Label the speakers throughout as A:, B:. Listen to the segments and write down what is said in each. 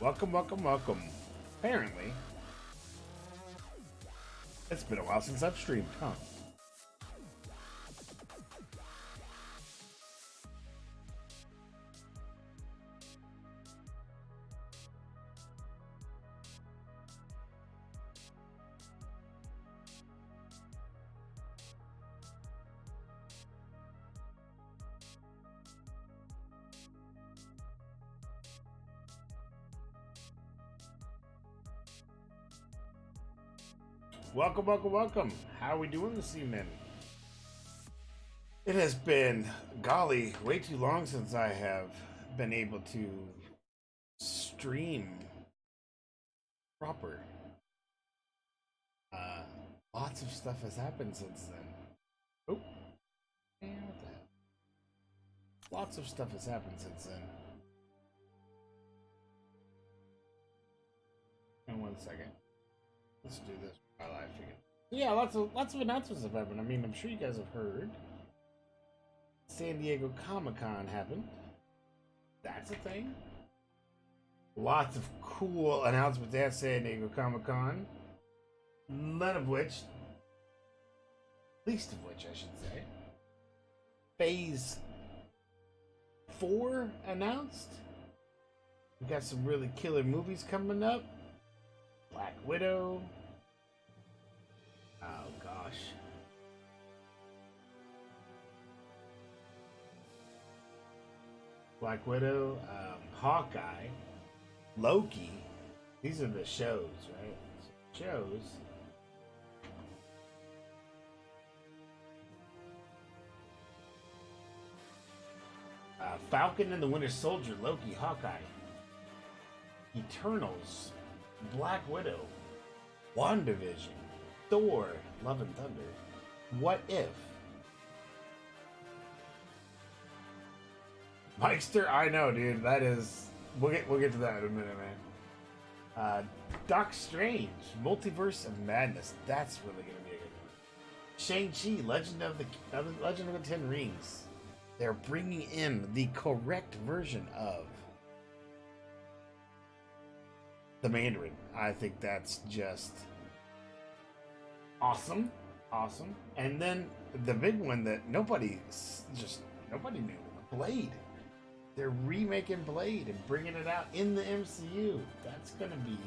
A: Welcome, welcome, welcome. Apparently, it's been a while since I've streamed, huh? Welcome, welcome, welcome. How are we doing this evening? It has been, golly, way too long since I have been able to stream proper. Uh, Lots of stuff has happened since then. Oh, man, what the hell? Lots of stuff has happened since then. And 1 second. Let's do this while I figure. Yeah, lots of announcements have happened. I mean, I'm sure you guys have heard. San Diego Comic-Con happened. That's a thing. Lots of cool announcements at San Diego Comic-Con. None of which, least of which I should say, Phase 4 announced. We got some really killer movies coming up. Black Widow. Oh gosh. Black Widow, Hawkeye, Loki. These are the shows, right? Shows. Falcon and the Winter Soldier, Loki, Hawkeye, Eternals, Black Widow, WandaVision, Thor, Love and Thunder, What If, Mikester. I know, dude. That is. We'll get to that in a minute, man. Doc Strange, Multiverse of Madness. That's really gonna be a good one. Shang-Chi, Legend of the Ten Rings. They're bringing in the correct version of the Mandarin. I think that's just awesome. Awesome. And then the big one that nobody knew, Blade. They're remaking Blade and bringing it out in the MCU. That's going to be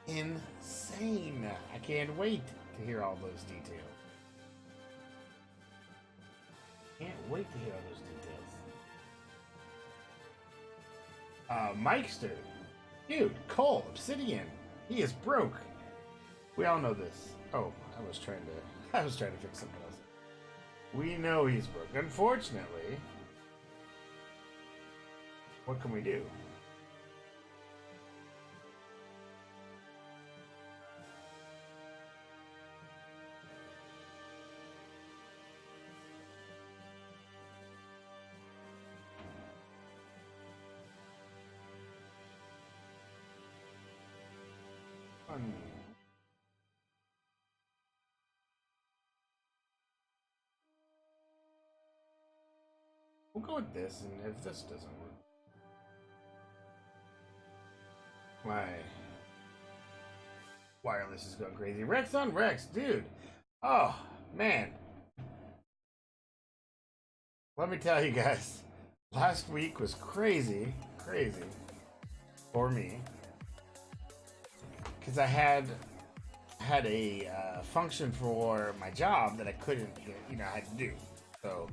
A: insane. I can't wait to hear all those details. Can't wait to hear all those details. Mikester. Dude, Cole, Obsidian. He is broke. We all know this. Oh, I was trying to fix something else. We know he's broke. Unfortunately, what can we do? We'll go with this, and if this doesn't work, my wireless is going crazy. Rex on Rex, dude. Oh man, let me tell you guys, last week was crazy for me because I had a function for my job that I couldn't get, I had to do. So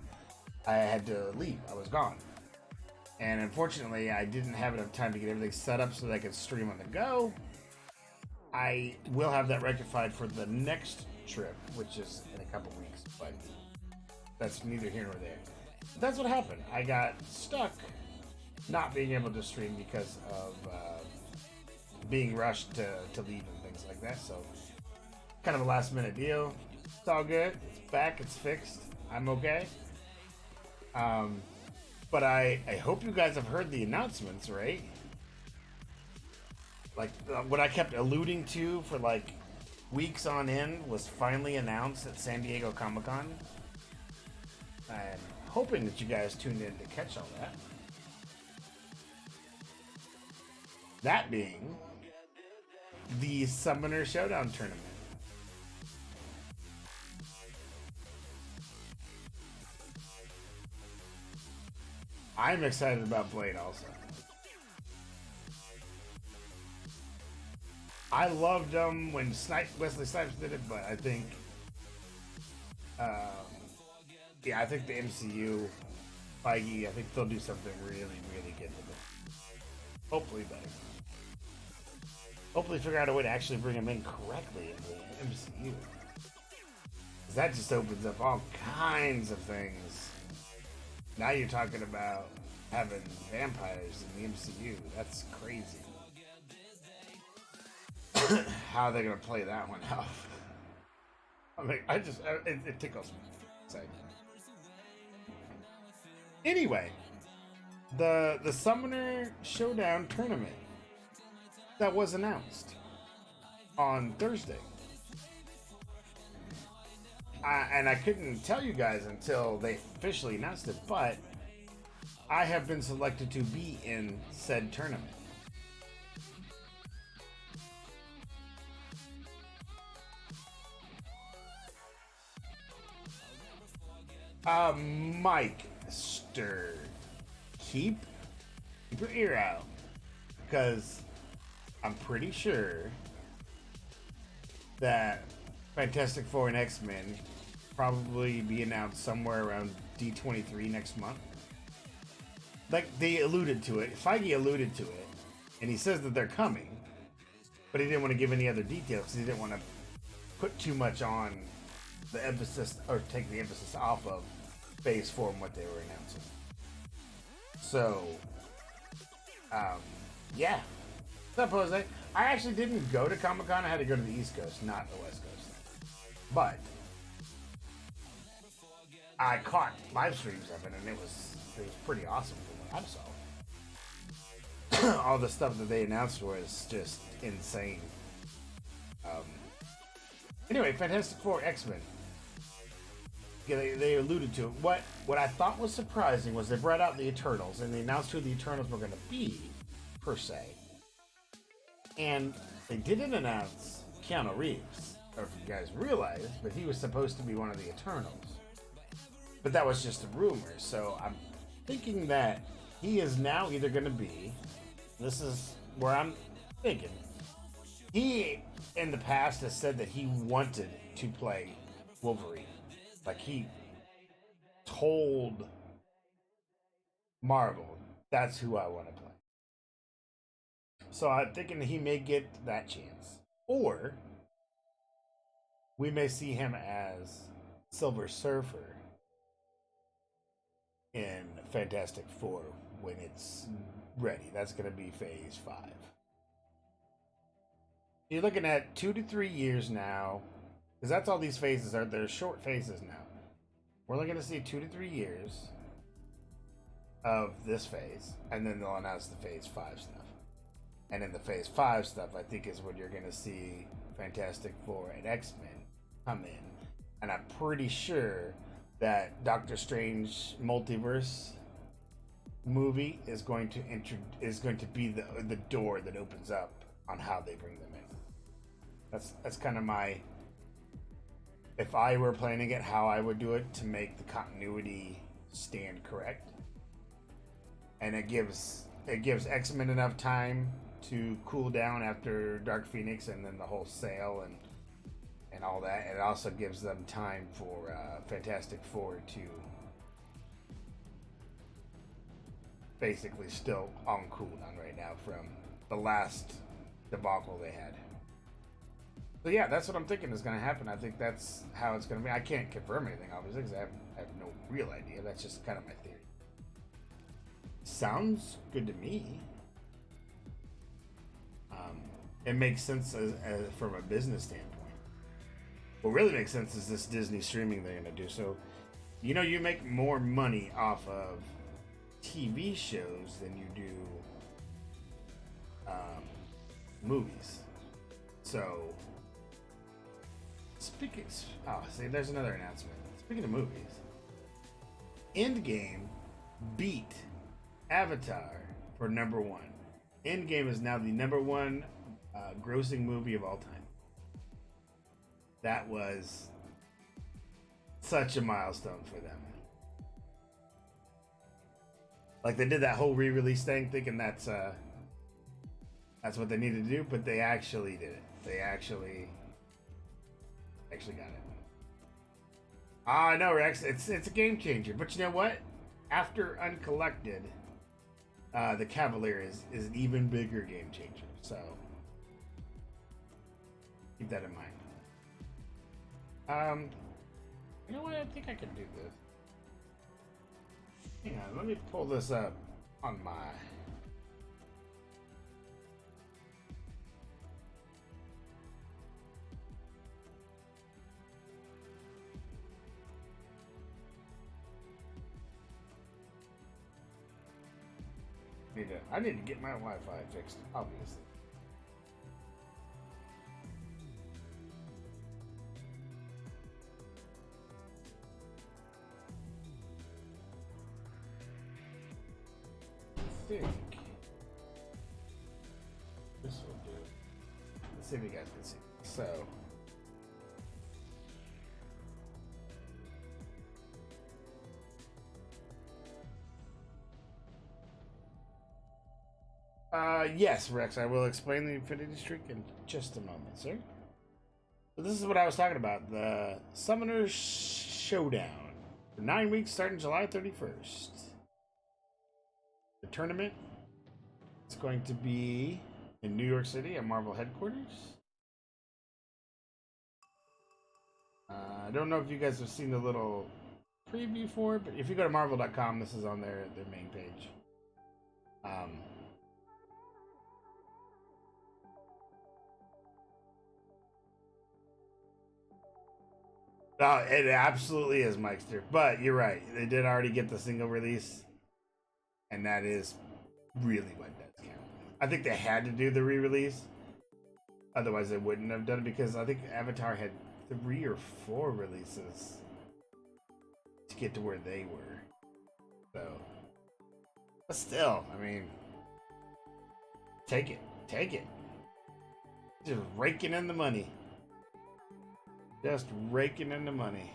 A: I had to leave. I was gone. And unfortunately, I didn't have enough time to get everything set up so that I could stream on the go. I will have that rectified for the next trip, which is in a couple weeks, but that's neither here nor there. But that's what happened. I got stuck not being able to stream because of being rushed to leave and things like that. So kind of a last minute deal. It's all good. It's back. It's fixed. I'm okay. But I hope you guys have heard the announcements, right? Like what I kept alluding to for like weeks on end was finally announced at San Diego Comic-Con. I'm hoping that you guys tuned in to catch all that. That being the Summoner Showdown tournament. I'm excited about Blade also. I loved when Wesley Snipes did it, but I think, um, yeah, I think the MCU, Feige, I think they'll do something really, really good with it. Hopefully better. Hopefully figure out a way to actually bring him in correctly in the MCU. Because that just opens up all kinds of things. Now you're talking about having vampires in the MCU. That's crazy. How are they gonna play that one out? I mean, it tickles me. So. Anyway, the Summoner Showdown tournament that was announced on Thursday. And I couldn't tell you guys until they officially announced it, but I have been selected to be in said tournament. Mike Stir, keep your ear out, because I'm pretty sure that Fantastic Four and X-Men probably be announced somewhere around D23 next month. Like, they alluded to it. Feige alluded to it, and he says that they're coming, but he didn't want to give any other details because he didn't want to put too much on the emphasis, or take the emphasis off of Phase 4 and what they were announcing. So, yeah. Suppose I actually didn't go to Comic-Con. I had to go to the East Coast, not the West Coast. But I caught live streams of it, and it was pretty awesome from what I saw. All the stuff that they announced was just insane. Anyway, Fantastic Four, X-Men. Yeah, they alluded to it. What I thought was surprising was they brought out the Eternals, and they announced who the Eternals were going to be, per se. And they didn't announce Keanu Reeves, or if you guys realize, but he was supposed to be one of the Eternals. But that was just a rumor, so I'm thinking that he is now either going to be, this is where I'm thinking, he in the past has said that he wanted to play Wolverine. Like, he told Marvel, that's who I want to play. So I'm thinking he may get that chance. Or we may see him as Silver Surfer in Fantastic Four when it's ready. That's going to be Phase 5. You're looking at 2 to 3 years now, because that's all these phases are. They're short phases now. We're looking to see 2 to 3 years of this phase, and then they'll announce the Phase 5 stuff. And in the Phase 5 stuff, I think is when you're going to see Fantastic Four and X-Men come in. And I'm pretty sure that Doctor Strange Multiverse movie is going to be the door that opens up on how they bring them in. That's kind of my, if I were planning it, how I would do it to make the continuity stand correct. And it gives X-Men enough time to cool down after Dark Phoenix and then the whole sale and all that. And it also gives them time for Fantastic Four to basically still on cooldown right now from the last debacle they had. So yeah, that's what I'm thinking is going to happen. I think that's how it's going to be. I can't confirm anything, obviously, because I have no real idea. That's just kind of my theory. Sounds good to me. It makes sense as from a business standpoint. What really makes sense is this Disney streaming they're going to do. So, you make more money off of TV shows than you do movies. So, there's another announcement. Speaking of movies, Endgame beat Avatar for number 1. Endgame is now the number one grossing movie of all time. That was such a milestone for them. Like they did that whole re-release thing, thinking that's what they needed to do, but they actually did it. They actually got it. I know, Rex. It's a game changer. But you know what? After Uncollected, the Cavalier is an even bigger game changer. So keep that in mind. You know what? I think I can do this. Hang on, let me pull this up on my. I need to get my Wi-Fi fixed, obviously. I think this will do. Let's see if you guys can see. So. Yes, Rex, I will explain the Infinity Streak in just a moment, sir. So this is what I was talking about, the Summoners Showdown. For 9 weeks starting July 31st. The tournament is going to be in New York City at Marvel headquarters. I don't know if you guys have seen the little preview for it, but if you go to marvel.com, this is on their main page. Oh, it absolutely is, Mikester. But you're right. They did already get the single release. And that is really what does count. I think they had to do the re-release. Otherwise, they wouldn't have done it because I think Avatar had 3 or 4 releases to get to where they were. So, but still, I mean, take it. Take it. Just raking in the money. Just raking in the money.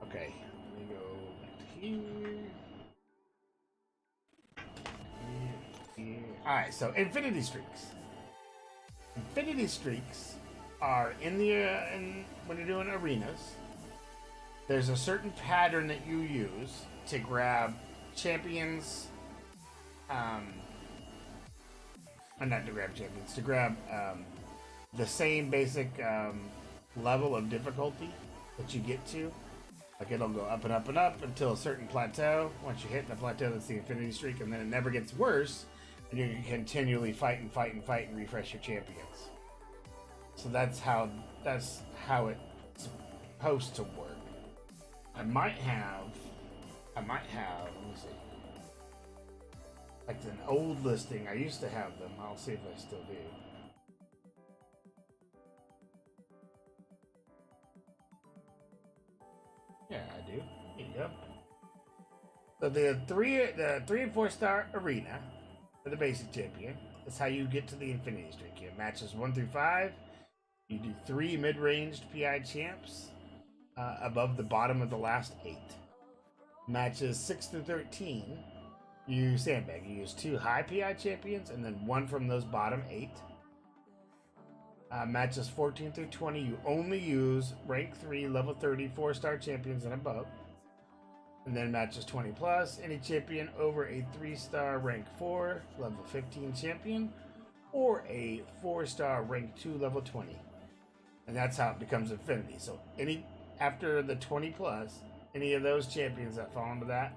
A: Okay, let me go back to here. Alright, so Infinity Streaks. Infinity Streaks are in the when you're doing arenas. There's a certain pattern that you use to grab champions. Not to grab champions, to grab the same basic level of difficulty that you get to. Like it'll go up and up and up until a certain plateau. Once you hit the plateau, that's the Infinity Streak, and then it never gets worse. And you can continually fight and fight and fight and refresh your champions. So that's how it's supposed to work. I might have, let me see. Like an old listing, I used to have them. I'll see if I still do. Yeah, I do. Here you go. So the three and 4 star arena for the basic champion. That's how you get to the Infinity Streak. You have matches 1 through 5. You do 3 mid-ranged PI champs above the bottom of the last 8. Matches 6 through 13. You sandbag. You use 2 high PI champions and then 1 from those bottom 8. Matches 14 through 20, you only use rank 3, level 30, 4-star champions and above. And then matches 20 plus, any champion over a 3-star rank 4, level 15 champion, or a 4-star rank 2, level 20. And that's how it becomes Infinity. So after the 20 plus, any of those champions that fall into that,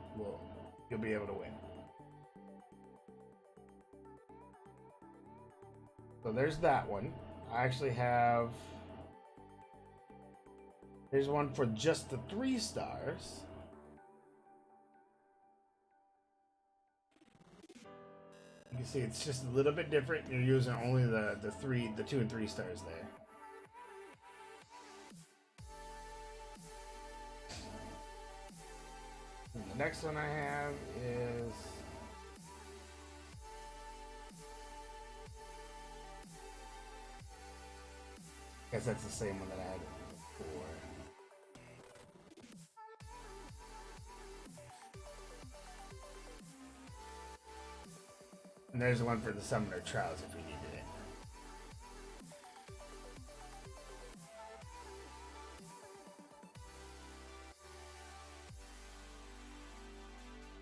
A: you'll be able to win. So there's that one. I actually have. Here's one for just the 3 stars. You can see it's just a little bit different. You're using only the 2 and 3 stars there. And the next one I have is I guess that's the same one that I had before. And there's one for the Summoner Trials if we needed it.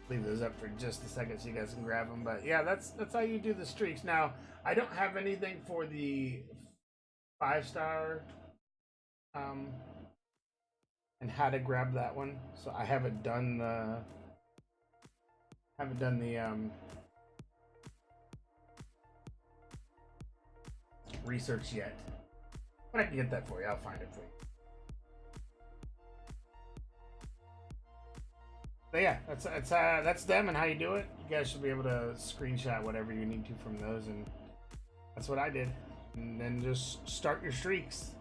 A: Leave those up for just a second so you guys can grab them. But yeah, that's how you do the streaks. Now, I don't have anything for the 5-star and how to grab that one. So I haven't done the research yet. But I can get that for you. I'll find it for you. But yeah, that's them and how you do it. You guys should be able to screenshot whatever you need to from those, and that's what I did. And then just start your streaks.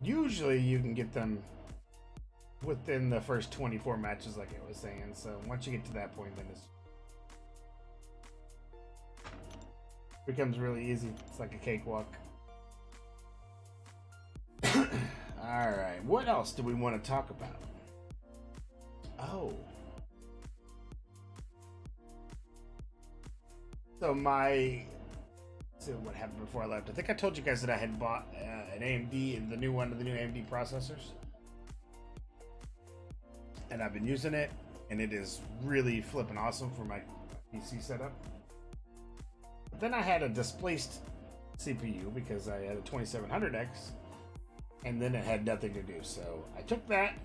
A: Usually you can get them within the first 24 matches, like I was saying. So once you get to that point, then it becomes really easy. It's like a cakewalk. All right, what else do we want to talk about? Oh. So what happened before I left? I think I told you guys that I had bought an AMD, the new AMD processors. And I've been using it, and it is really flipping awesome for my PC setup. But then I had a displaced CPU because I had a 2700X, and then it had nothing to do. So I took that,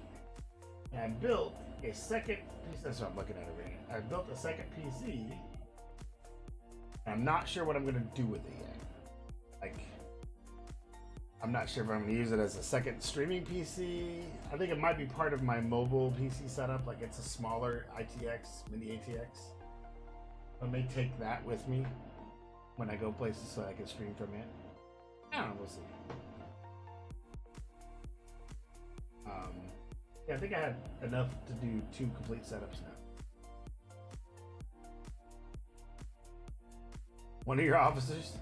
A: and I built a second piece. That's what I'm looking at over here. I built a second PC. I'm not sure what I'm going to do with it yet. Like, I'm not sure if I'm going to use it as a second streaming PC. I think it might be part of my mobile PC setup. Like, it's a smaller ITX, mini ATX. I may take that with me when I go places so I can stream from it. I don't know, we'll see. Yeah, I think I had enough to do 2 complete setups now. One of your officers?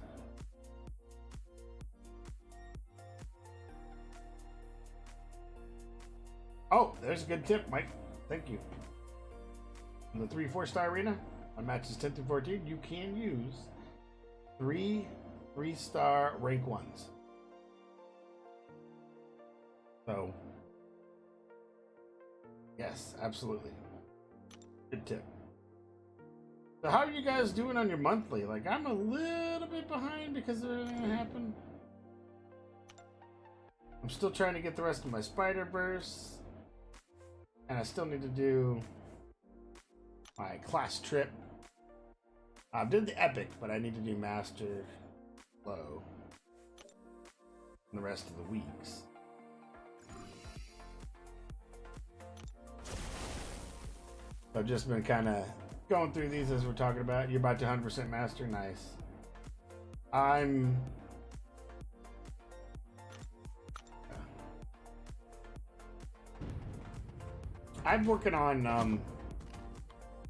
A: Oh, there's a good tip, Mike. Thank you. In the 3-4-star arena, on matches 10 through 14, you can use 3 3-star rank 1s. So, yes, absolutely. Good tip. So how are you guys doing on your monthly? Like, I'm a little bit behind because of everything that happened. I'm still trying to get the rest of my Spider-Verse. And I still need to do my class trip. I did the epic, but I need to do master low in the rest of the weeks. I've just been kind of going through these as we're talking about. You're about to 100% master. Nice. I'm working on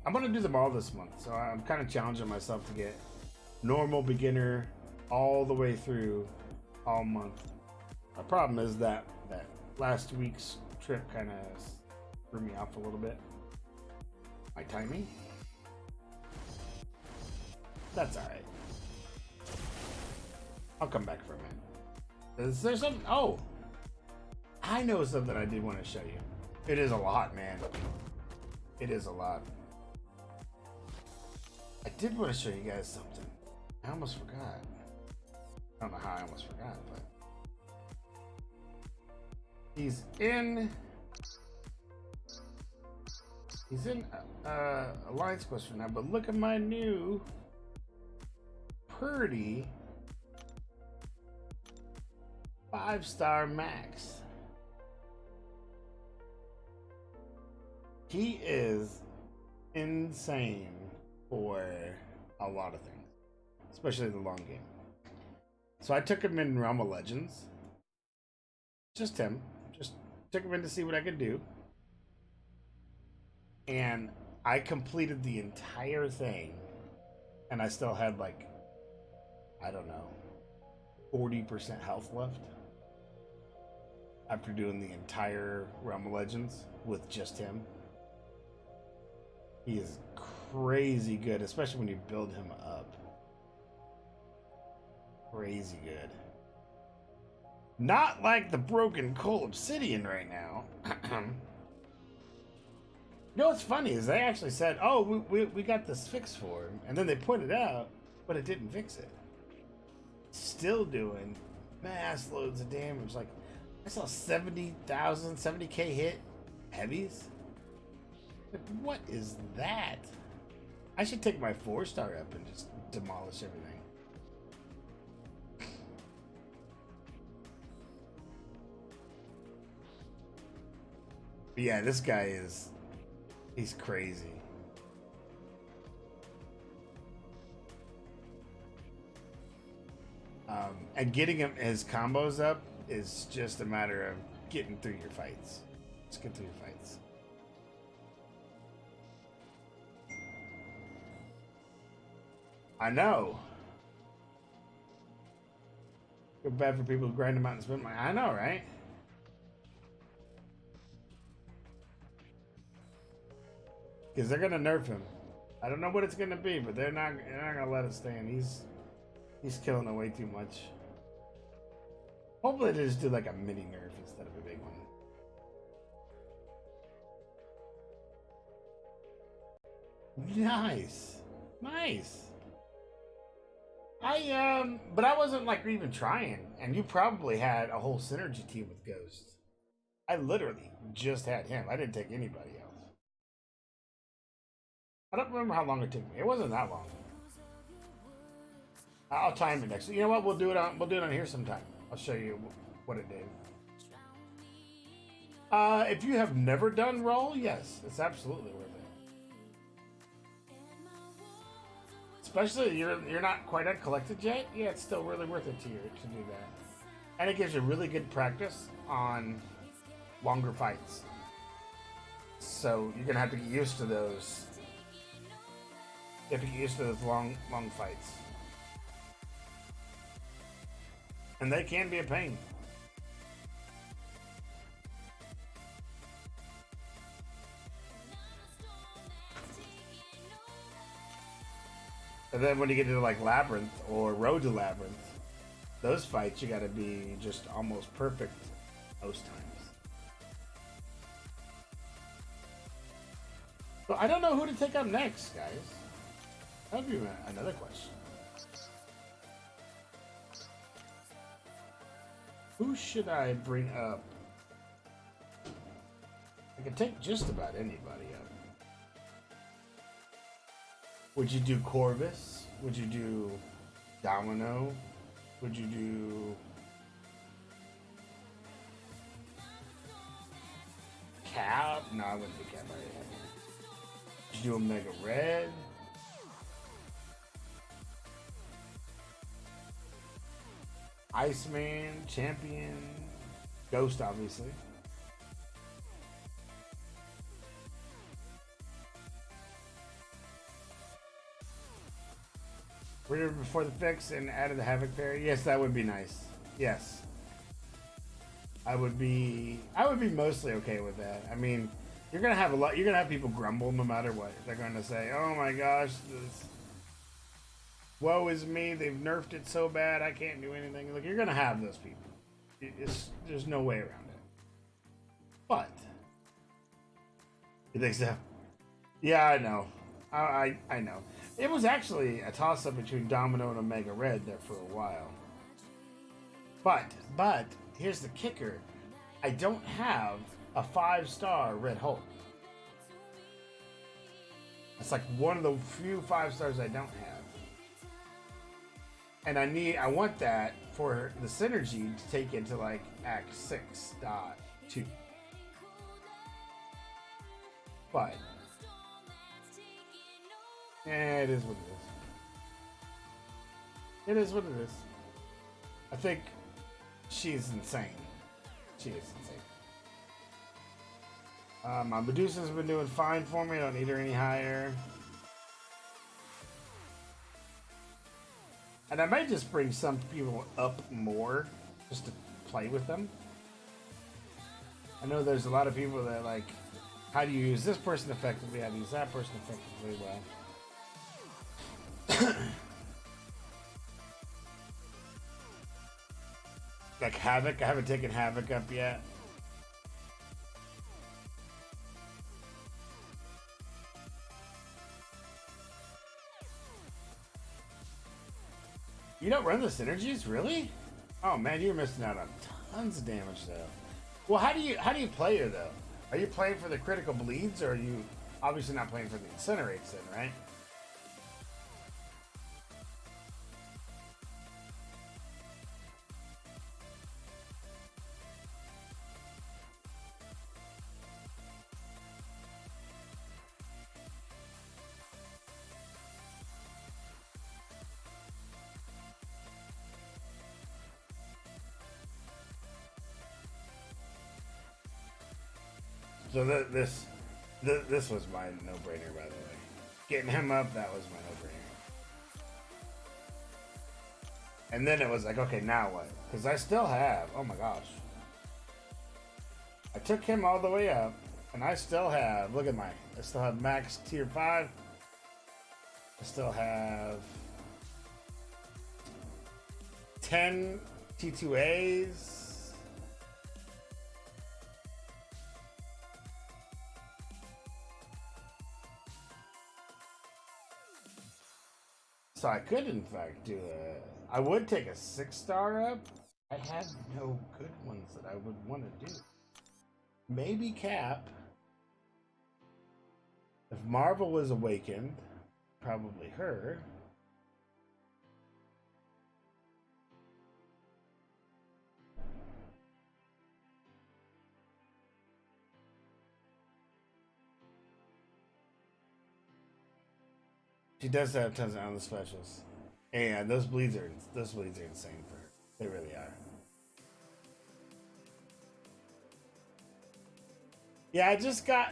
A: I'm gonna do them all this month, so I'm kind of challenging myself to get normal, beginner, all the way through all month. My problem is that last week's trip kind of threw me off a little bit. My timing. That's all right. I'll come back for a minute. Is there something? Oh, I know something I did want to show you. It is a lot, man. It is a lot. I did want to show you guys something. I almost forgot. I don't know how I almost forgot, but he's in Alliance Quest for now. But look at my new Purdy 5-star max. He is insane for a lot of things, especially the long game. So I took him in Realm of Legends. Just him. Just took him in to see what I could do. And I completed the entire thing, and I still had like, I don't know, 40% health left after doing the entire Realm of Legends with just him. He is crazy good, especially when you build him up. Crazy good. Not like the broken coal obsidian right now. You know what's funny is they actually said, "Oh, we got this fixed for him," and then they pointed out, but it didn't fix it. Still doing mass loads of damage. Like I saw 70,000, 70K hit heavies. Like, what is that? I should take my 4-star up and just demolish everything. But yeah, this guy is... he's crazy. And getting him his combos up is just a matter of getting through your fights. Just get through your fights. I know. Feel bad for people who grind them out and spend money. I know, right? Because they're gonna nerf him. I don't know what it's gonna be, but they're not gonna let it stand. He's killing it way too much. Hopefully they just do like a mini nerf instead of a big one. Nice. Nice. But I wasn't like even trying, and you probably had a whole synergy team with Ghost. I literally just had him. I didn't take anybody else. I don't remember how long it took me. It wasn't that long. I'll time it next. You know what? We'll do it on here sometime. I'll show you what it did. If you have never done roll, yes, it's absolutely worth it. Especially you're not quite at collected yet. Yeah, it's still really worth it to you to do that, and it gives you really good practice on longer fights. So you're gonna have to get used to those. You have to get used to those long fights. And they can be a pain. And then when you get to like Labyrinth or Road to Labyrinth, those fights you gotta be just almost perfect most times. So I don't know who to take up next, guys. That'd be another question. Who should I bring up? I can take just about anybody up. Would you do Corvus? Would you do Domino? Would you do Cap? No, I wouldn't do Cap. Would you do Omega Red? Iceman, Champion, Ghost, obviously. Reader before the fix and added the Havoc Fairy. Yes, that would be nice. Yes, I would be mostly okay with that. I mean, you're gonna have you're gonna have people grumble no matter what. They're gonna say, "Oh my gosh, this." Woe is me, they've nerfed it so bad, I can't do anything. Like, you're gonna have those people. There's no way around it. But, you think so? Yeah, I know. I know. It was actually a toss-up between Domino and Omega Red there for a while. But, here's the kicker. I don't have a 5-star Red Hulk. It's like one of the few 5 stars I don't have. And I want that for the synergy to take into like Act 6.2. But it is what it is. It is what it is. I think she's insane. She is insane. My Medusa's been doing fine for me. I don't need her any higher. And I might just bring some people up more just to play with them. I know there's a lot of people that like, how do you use this person effectively? How do you use that person effectively? Well, like Havoc, I haven't taken Havoc up yet. You don't run the synergies, really? Oh man, you're missing out on tons of damage though. Well, how do you play her though? Are you playing for the critical bleeds, or are you obviously not playing for the incinerates then, right? So this was my no-brainer, by the way. Getting him up, that was my no-brainer. And then it was like, okay, now what? Because I still have, oh my gosh. I took him all the way up, and I still have, look at I still have max tier 5. I still have 10 T2As. So I could, in fact, do I would take a 6-star up. I have no good ones that I would want to do. Maybe Cap. If Marvel was awakened, probably her. She does have tons of other specials. And those bleeds are insane for her. They really are. Yeah, I just got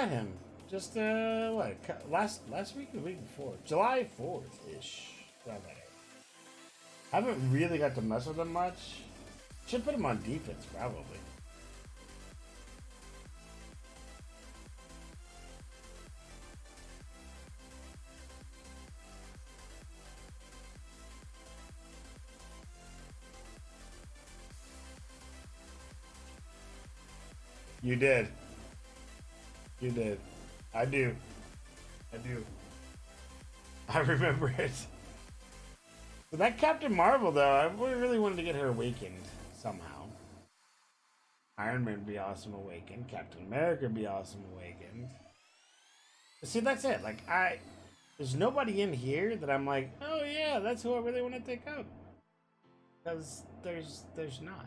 A: him. Just what, last week or the week before. July 4th ish. I haven't really got to mess with him much. Should put him on defense probably. You did. You did. I do. I do. I remember it. But that Captain Marvel, though, I really wanted to get her awakened somehow. Iron Man would be awesome awakened. Captain America would be awesome awakened. But see, that's it. Like, there's nobody in here that I'm like, oh yeah, that's who I really want to take out. Because there's not.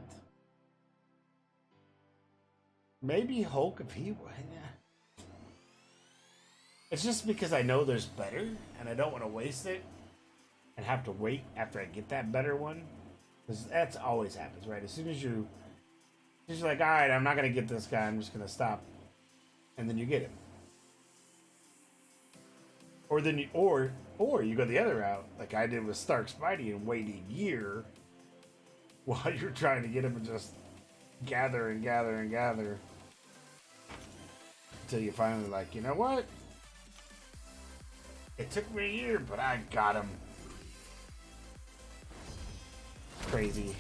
A: Maybe Hulk if he would. Yeah. It's just because I know there's better, and I don't want to waste it, and have to wait after I get that better one. Because that's always happens, right? As soon as you're like, all right, I'm not gonna get this guy. I'm just gonna stop, and then you get him. Or then or you go the other route, like I did with Stark Spidey, and wait a year while you're trying to get him and just gather and gather and gather until you finally like, you know what? It took me a year, but I got him. Crazy.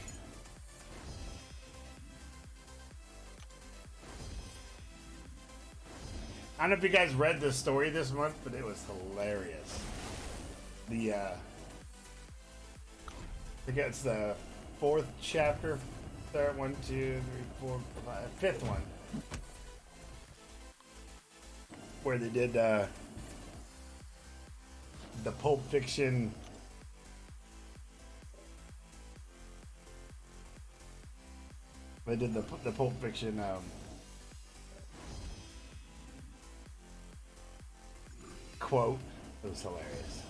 A: I don't know if you guys read this story this month, but it was hilarious. I think it's the 4th chapter, third one, 2, 3, 4, 5, 5th one, where they did the Pulp Fiction. They did the Pulp Fiction quote. It was hilarious.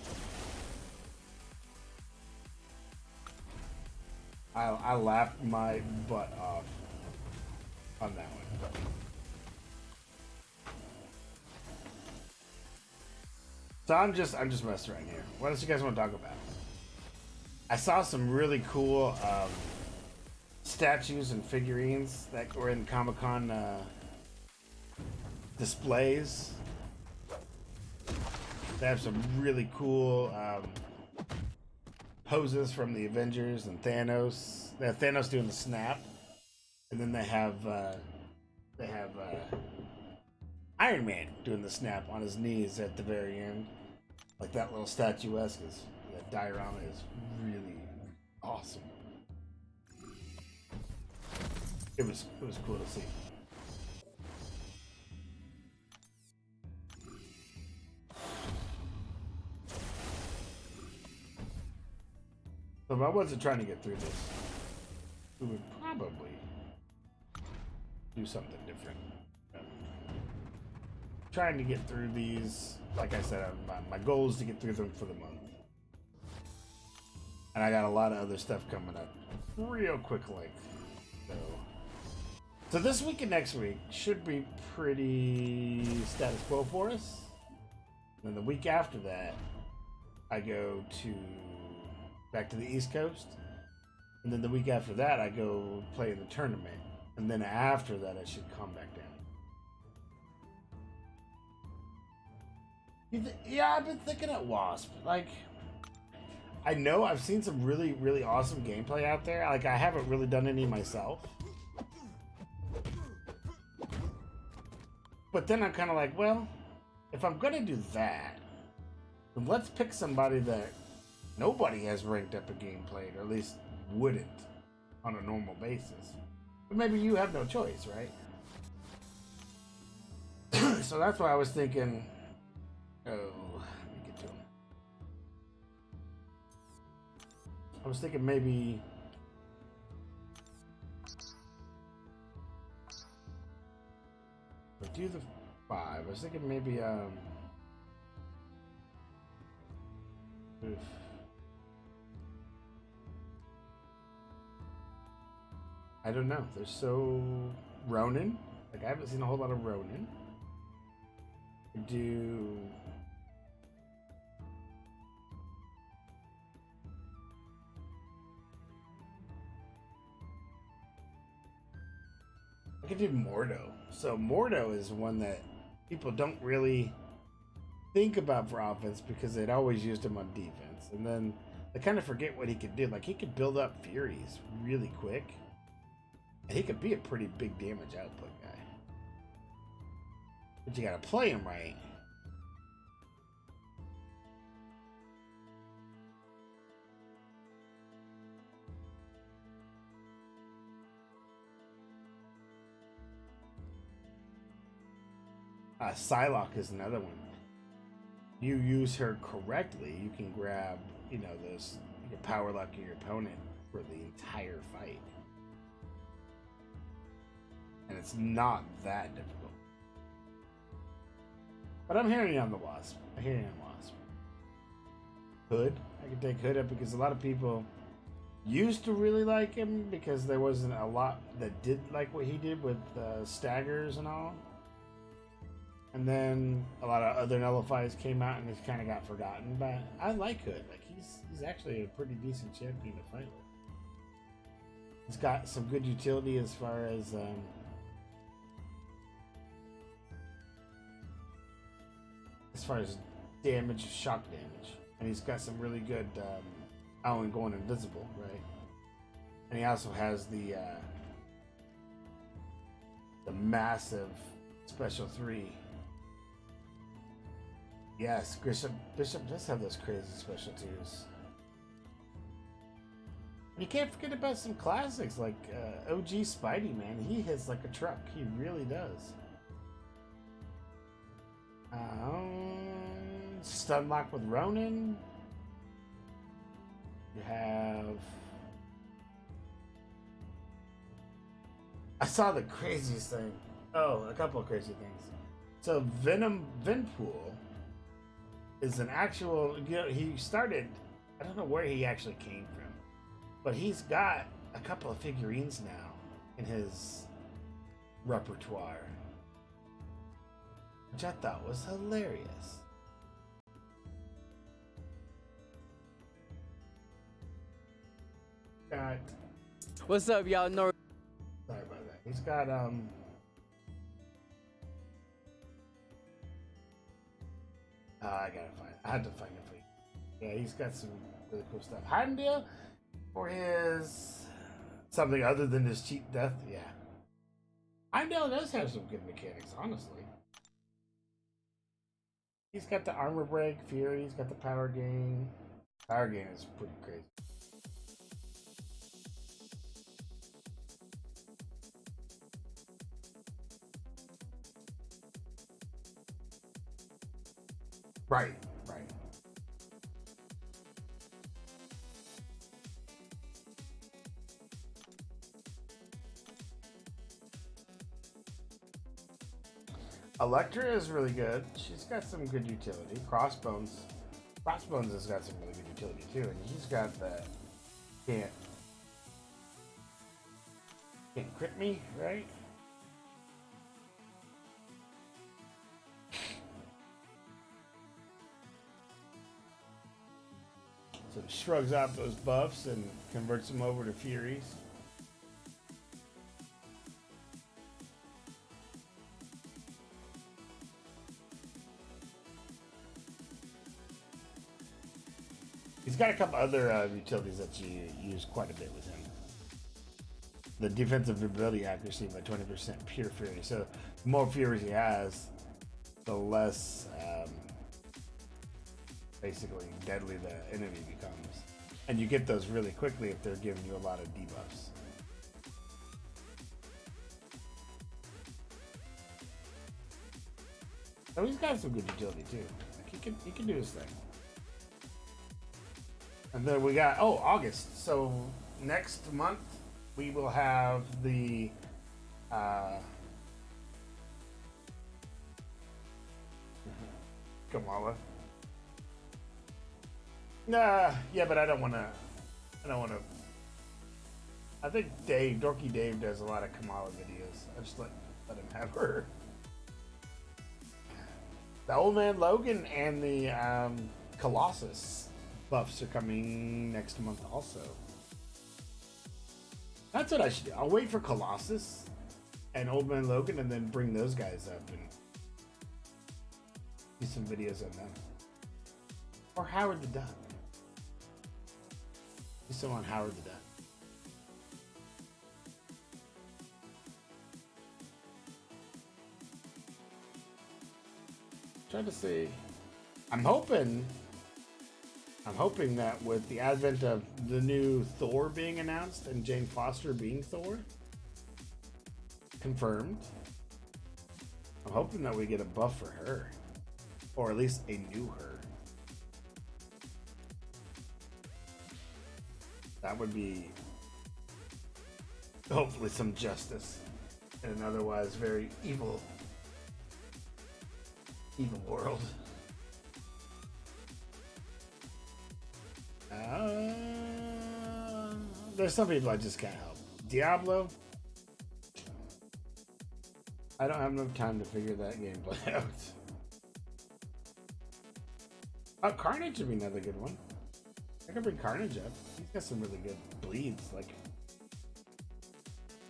A: I laughed my butt off on that one. So I'm just messing around here. What else you guys want to talk about? I saw some really cool statues and figurines that were in Comic-Con displays. They have some really cool poses from the Avengers and Thanos. They have Thanos doing the snap, and then they have Iron Man doing the snap on his knees at the very end. Like that little statuesque is, that diorama is really awesome. It was cool to see. So if I wasn't trying to get through this, we would probably do something different. Trying to get through these, like I said, my goal is to get through them for the month. And I got a lot of other stuff coming up real quickly. So this week and next week should be pretty status quo for us. And then the week after that, I go back to the East Coast. And then the week after that, I go play in the tournament. And then after that, I should come back down. Yeah, I've been thinking at Wasp. Like, I know I've seen some really, really awesome gameplay out there. Like, I haven't really done any myself. But then I'm kind of like, well, if I'm going to do that, then let's pick somebody that nobody has ranked up a gameplay, or at least wouldn't on a normal basis. But maybe you have no choice, right? So that's why I was thinking... Oh, let me get to him. I was thinking maybe... do the 5. I was thinking maybe, I don't know. There's so... Ronin. Like, I haven't seen a whole lot of Ronin. Do... I could do Mordo. So Mordo is one that people don't really think about for offense because they'd always used him on defense. And then they kind of forget what he could do. Like, he could build up Furies really quick. And he could be a pretty big damage output guy. But you gotta play him right. Psylocke is another one. You use her correctly, you can grab, you know, those, you can power lock your opponent for the entire fight. And it's not that difficult. But I'm hearing you on the Wasp. I hear you on Wasp. Hood. I can take Hood up because a lot of people used to really like him because there wasn't a lot that did like what he did with staggers and all. And then a lot of other nullifies came out and it kind of got forgotten. But I like Hood. Like, he's actually a pretty decent champion to fight with. He's got some good utility as far as damage, shock damage, and he's got some really good Alan going invisible, right? And he also has the massive special 3. Yes, Bishop does have those crazy special 2s. And you can't forget about some classics like OG Spidey, man. He hits like a truck. He really does. Stunlock with Ronin. You have... I saw the craziest thing. Oh, a couple of crazy things. So Venpool is an actual... You know, he started... I don't know where he actually came from. But he's got a couple of figurines now in his repertoire. Which I thought was hilarious. Got
B: What's up, y'all? No.
A: sorry about that. He's got I gotta find. I had to find it for you. Yeah, he's got some really cool stuff. Heimdall for his something other than his cheap death. Yeah, Heimdall does have some good mechanics, honestly. He's got the armor break, Fury. He's got the power gain. Power gain is pretty crazy. Right, right. Electra is really good. She's got some good utility. Crossbones has got some really good utility too, and he's got the can't can't crit me, right? So it shrugs off those buffs and converts them over to Furies. He's got a couple other utilities that you use quite a bit with him. The defensive ability accuracy by 20% pure Fury. So the more Furies he has, the less basically deadly the enemy becomes. And you get those really quickly if they're giving you a lot of debuffs. So he's got some good utility too. Like he can do his thing. And then we got August. So next month we will have the Kamala. Nah, yeah, but I don't want to. I think Dorky Dave, does a lot of Kamala videos. I just let him have her. The Old Man Logan and the Colossus buffs are coming next month also. That's what I should do. I'll wait for Colossus and Old Man Logan and then bring those guys up and do some videos on them. Or Howard the Duck. Do some on Howard the Duck. Trying to see. I'm hoping that with the advent of the new Thor being announced and Jane Foster being Thor confirmed, I'm hoping that we get a buff for her, or at least a new her. That would be hopefully some justice in an otherwise very evil world. There's some people I just can't help. Diablo, I don't have enough time to figure that gameplay out. Carnage would be another good one. I can bring Carnage up. He's got some really good bleeds. Like,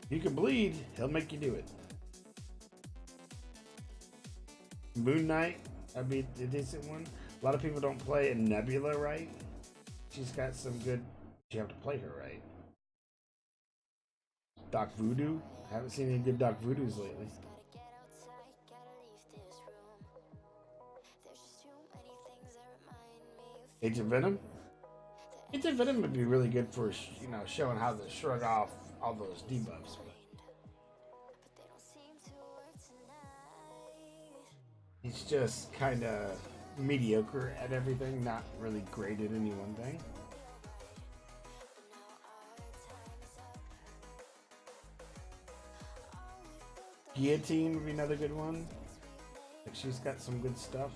A: if you can bleed, he'll make you do it. Moon Knight, that'd be a decent one. A lot of people don't play Nebula right. She's got some good. You have to play her right. Doc Voodoo. I haven't seen any good Doc Voodoos lately. Agent Venom. Agent Venom would be really good for showing how to shrug off all those debuffs. He's just kind of mediocre at everything, not really great at any one thing. Guillotine would be another good one. Like, she's got some good stuff.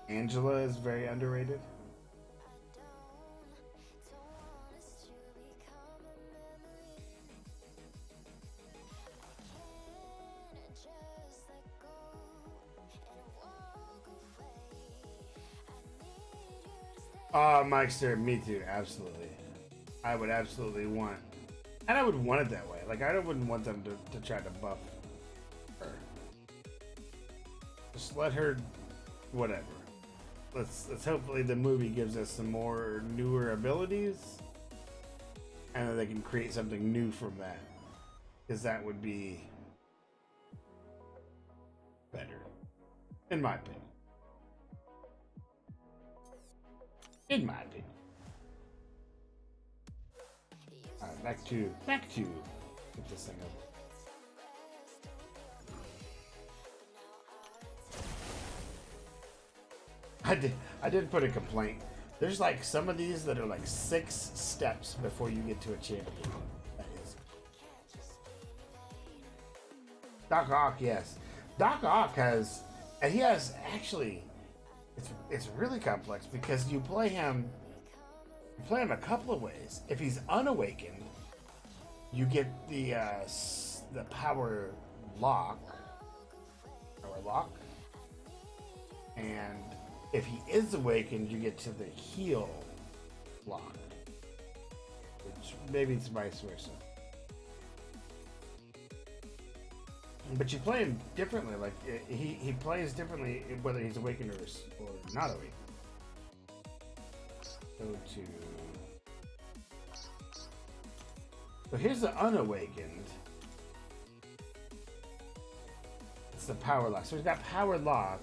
A: Angela is very underrated. Mikester, me too, absolutely. I would absolutely want, and I would want it that way. Like, I wouldn't want them to try to buff her. Just let her, whatever. Let's hopefully the movie gives us some more newer abilities, and then they can create something new from that, because that would be better, in my opinion. In my opinion. Alright, back to get this thing over. I did put a complaint. There's like some of these that are like 6 steps before you get to a champion. That is. Doc Ock, yes. Doc Ock has, and he has actually, it's really complex because you play him a couple of ways. If he's unawakened, you get the power lock, and if he is awakened, you get to the heal lock, which maybe it's vice versa. But you play him differently. Like he plays differently whether he's awakened or not awakened. Go to. So here's the unawakened. It's the power lock. So he's got power lock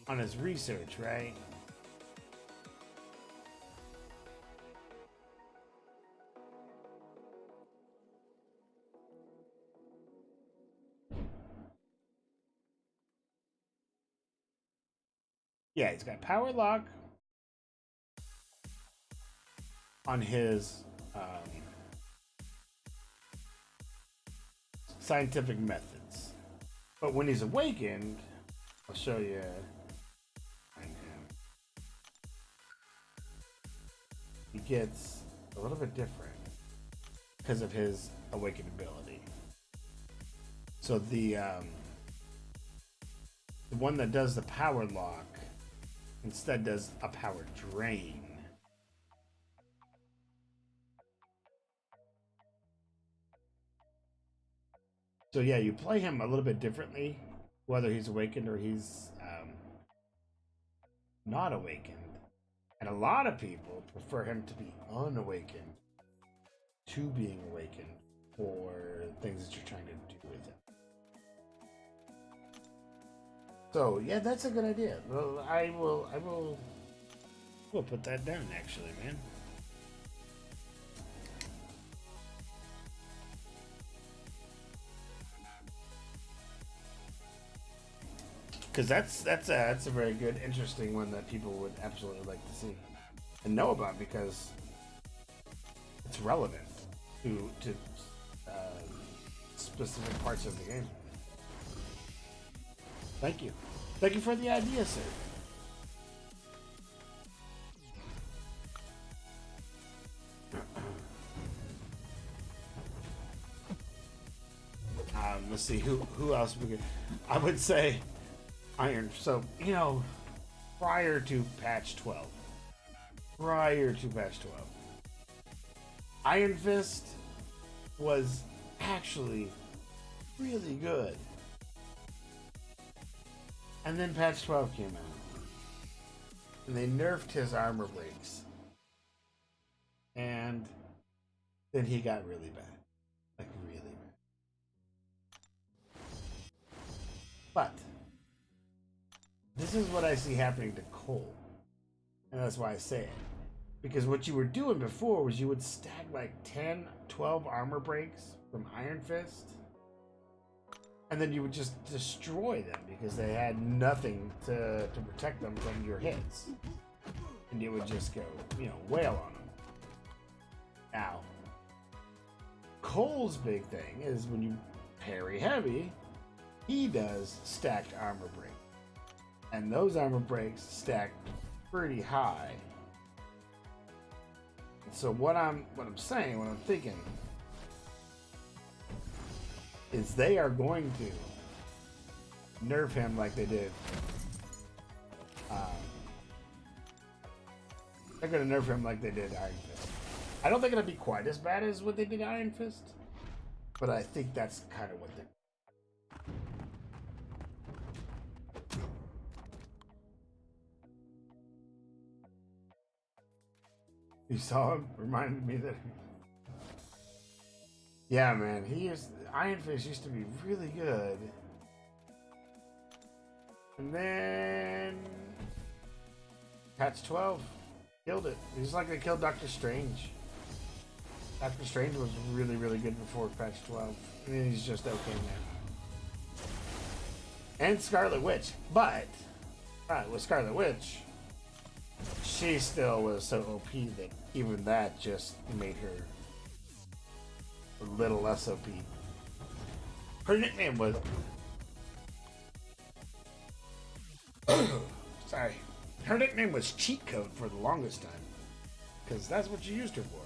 A: on his research, right? Yeah, he's got power lock on his scientific methods. But when he's awakened, I'll show you. He gets a little bit different because of his awakened ability. So the one that does the power lock instead does a power drain. So yeah, you play him a little bit differently, whether he's awakened or he's not awakened. And a lot of people prefer him to be unawakened to being awakened for things that you're trying to do with him. So yeah, that's a good idea. Well, we'll put that down actually, man. Because that's a very good, interesting one that people would absolutely like to see and know about because it's relevant to specific parts of the game. Thank you for the idea, sir. Let's see who else we could. I would say Iron. So prior to patch 12, Iron Fist was actually really good, and then patch 12 came out, and they nerfed his armor breaks, and then he got really bad, like really bad. But this is what I see happening to Cole. And that's why I say it. Because what you were doing before was you would stack like 10, 12 armor breaks from Iron Fist. And then you would just destroy them because they had nothing to protect them from your hits. And you would just go, wail on them. Now, Cole's big thing is when you parry heavy, he does stacked armor break. And those armor breaks stack pretty high. So what I'm thinking is they are going to nerf him like they did They're gonna nerf him like they did Iron Fist. I don't think it'll be quite as bad as what they did Iron Fist, but I think that's kind of what they. You saw him? Reminded me that. Yeah, man, Iron Fist used to be really good, and then patch 12 killed it. He's like they killed Doctor Strange. Doctor Strange was really, really good before patch 12, and then he's just okay now. And Scarlet Witch, but with Scarlet Witch, she still was so OP that even that just made her a little less OP. Her nickname was sorry. Her nickname was Cheat Code for the longest time, because that's what you used her for.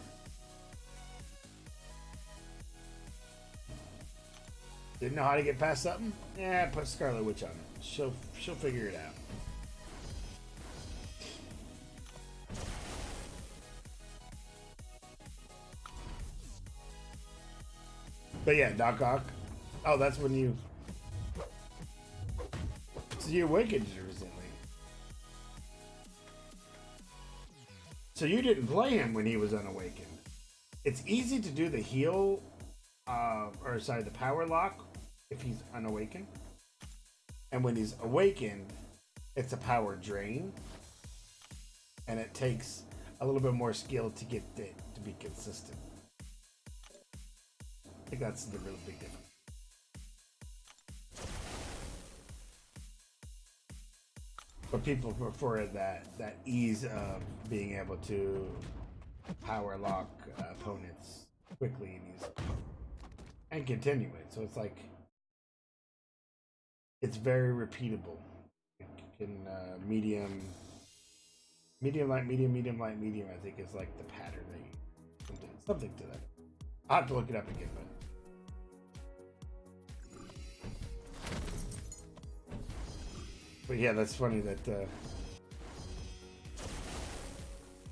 A: Didn't know how to get past something? Yeah, put Scarlet Witch on it. She'll figure it out. But yeah, Doc Ock. Oh, that's when you. So you awakened recently. So you didn't play him when he was unawakened. It's easy to do the heal, the power lock if he's unawakened. And when he's awakened, it's a power drain. And it takes a little bit more skill to get it to be consistent. I think that's the real big difference. But people prefer that ease of being able to power lock opponents quickly and easily and continue it. So it's like it's very repeatable. You can medium light, medium light, medium. I think is like the pattern that you something to that. I'll have to look it up again, but yeah, that's funny that.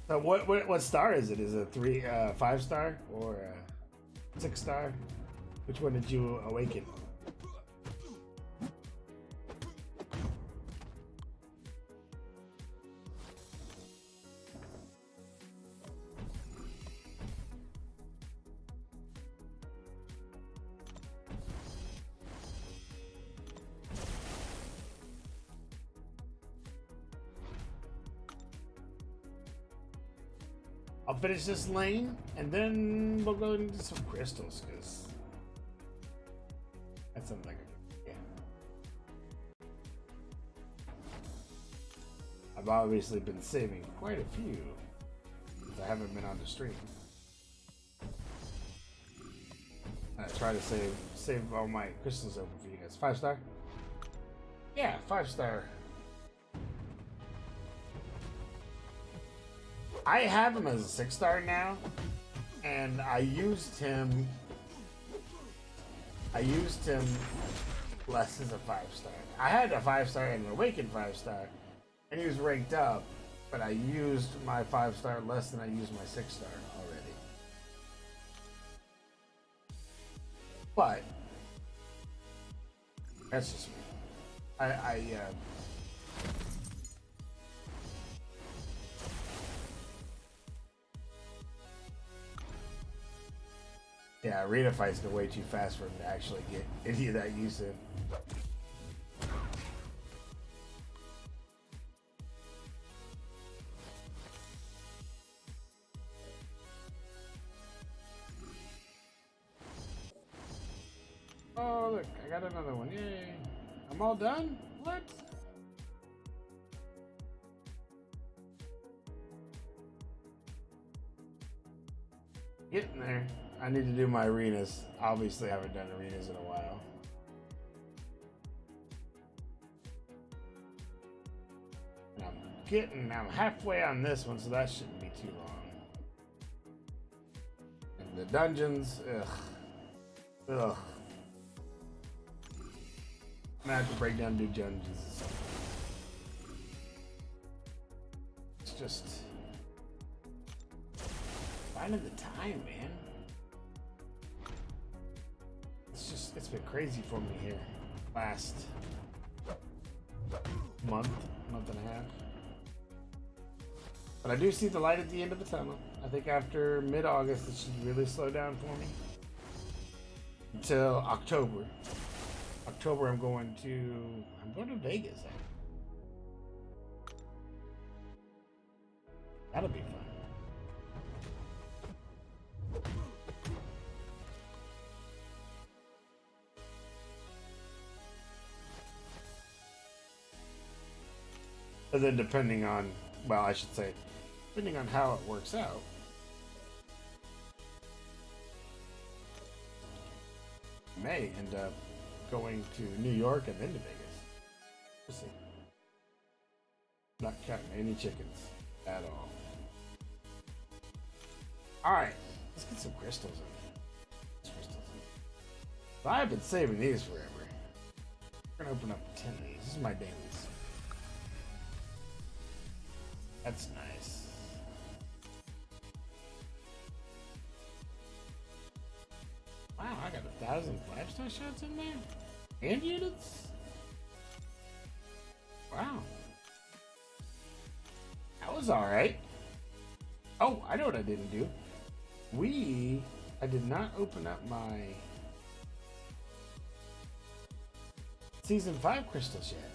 A: So what star is it? Is it a 5 star or a 6 star? Which one did you awaken? I'll finish this lane, and then we'll go into some crystals, because that sounds like a yeah. I've obviously been saving quite a few, because I haven't been on the stream. I try to save all my crystals over for you guys. 5 star? Yeah, 5 star. I have him as a 6 star now, and I used him less as a 5 star. I had a 5 star and an awakened 5 star, and he was ranked up, but I used my 5 star less than I used my 6 star already. But that's just me. Yeah, arena fights go way too fast for him to actually get any of that use in. Oh, look, I got another one. Yay. I'm all done? What? Getting there. I need to do my arenas. Obviously, I haven't done arenas in a while. And I'm halfway on this one, so that shouldn't be too long. And the dungeons, ugh. I'm gonna have to break down new dungeons. It's just finding the time, man. It's been crazy for me here. Last month and a half. But I do see the light at the end of the tunnel. I think after mid-August, it should really slow down for me. Until October. October, I'm going to Vegas. That'll be fun. And then depending on, well, I should say, depending on how it works out, I may end up going to New York and then to Vegas. We'll see. Not counting any chickens at all. Alright, let's get some crystals in. So I've been saving these forever. We're gonna open up 10 of these. This is my dailies. That's nice. Wow, I got 1,000 5-star shots in there? And units? Wow. That was alright. Oh, I know what I didn't do. I did not open up my Season 5 crystals yet.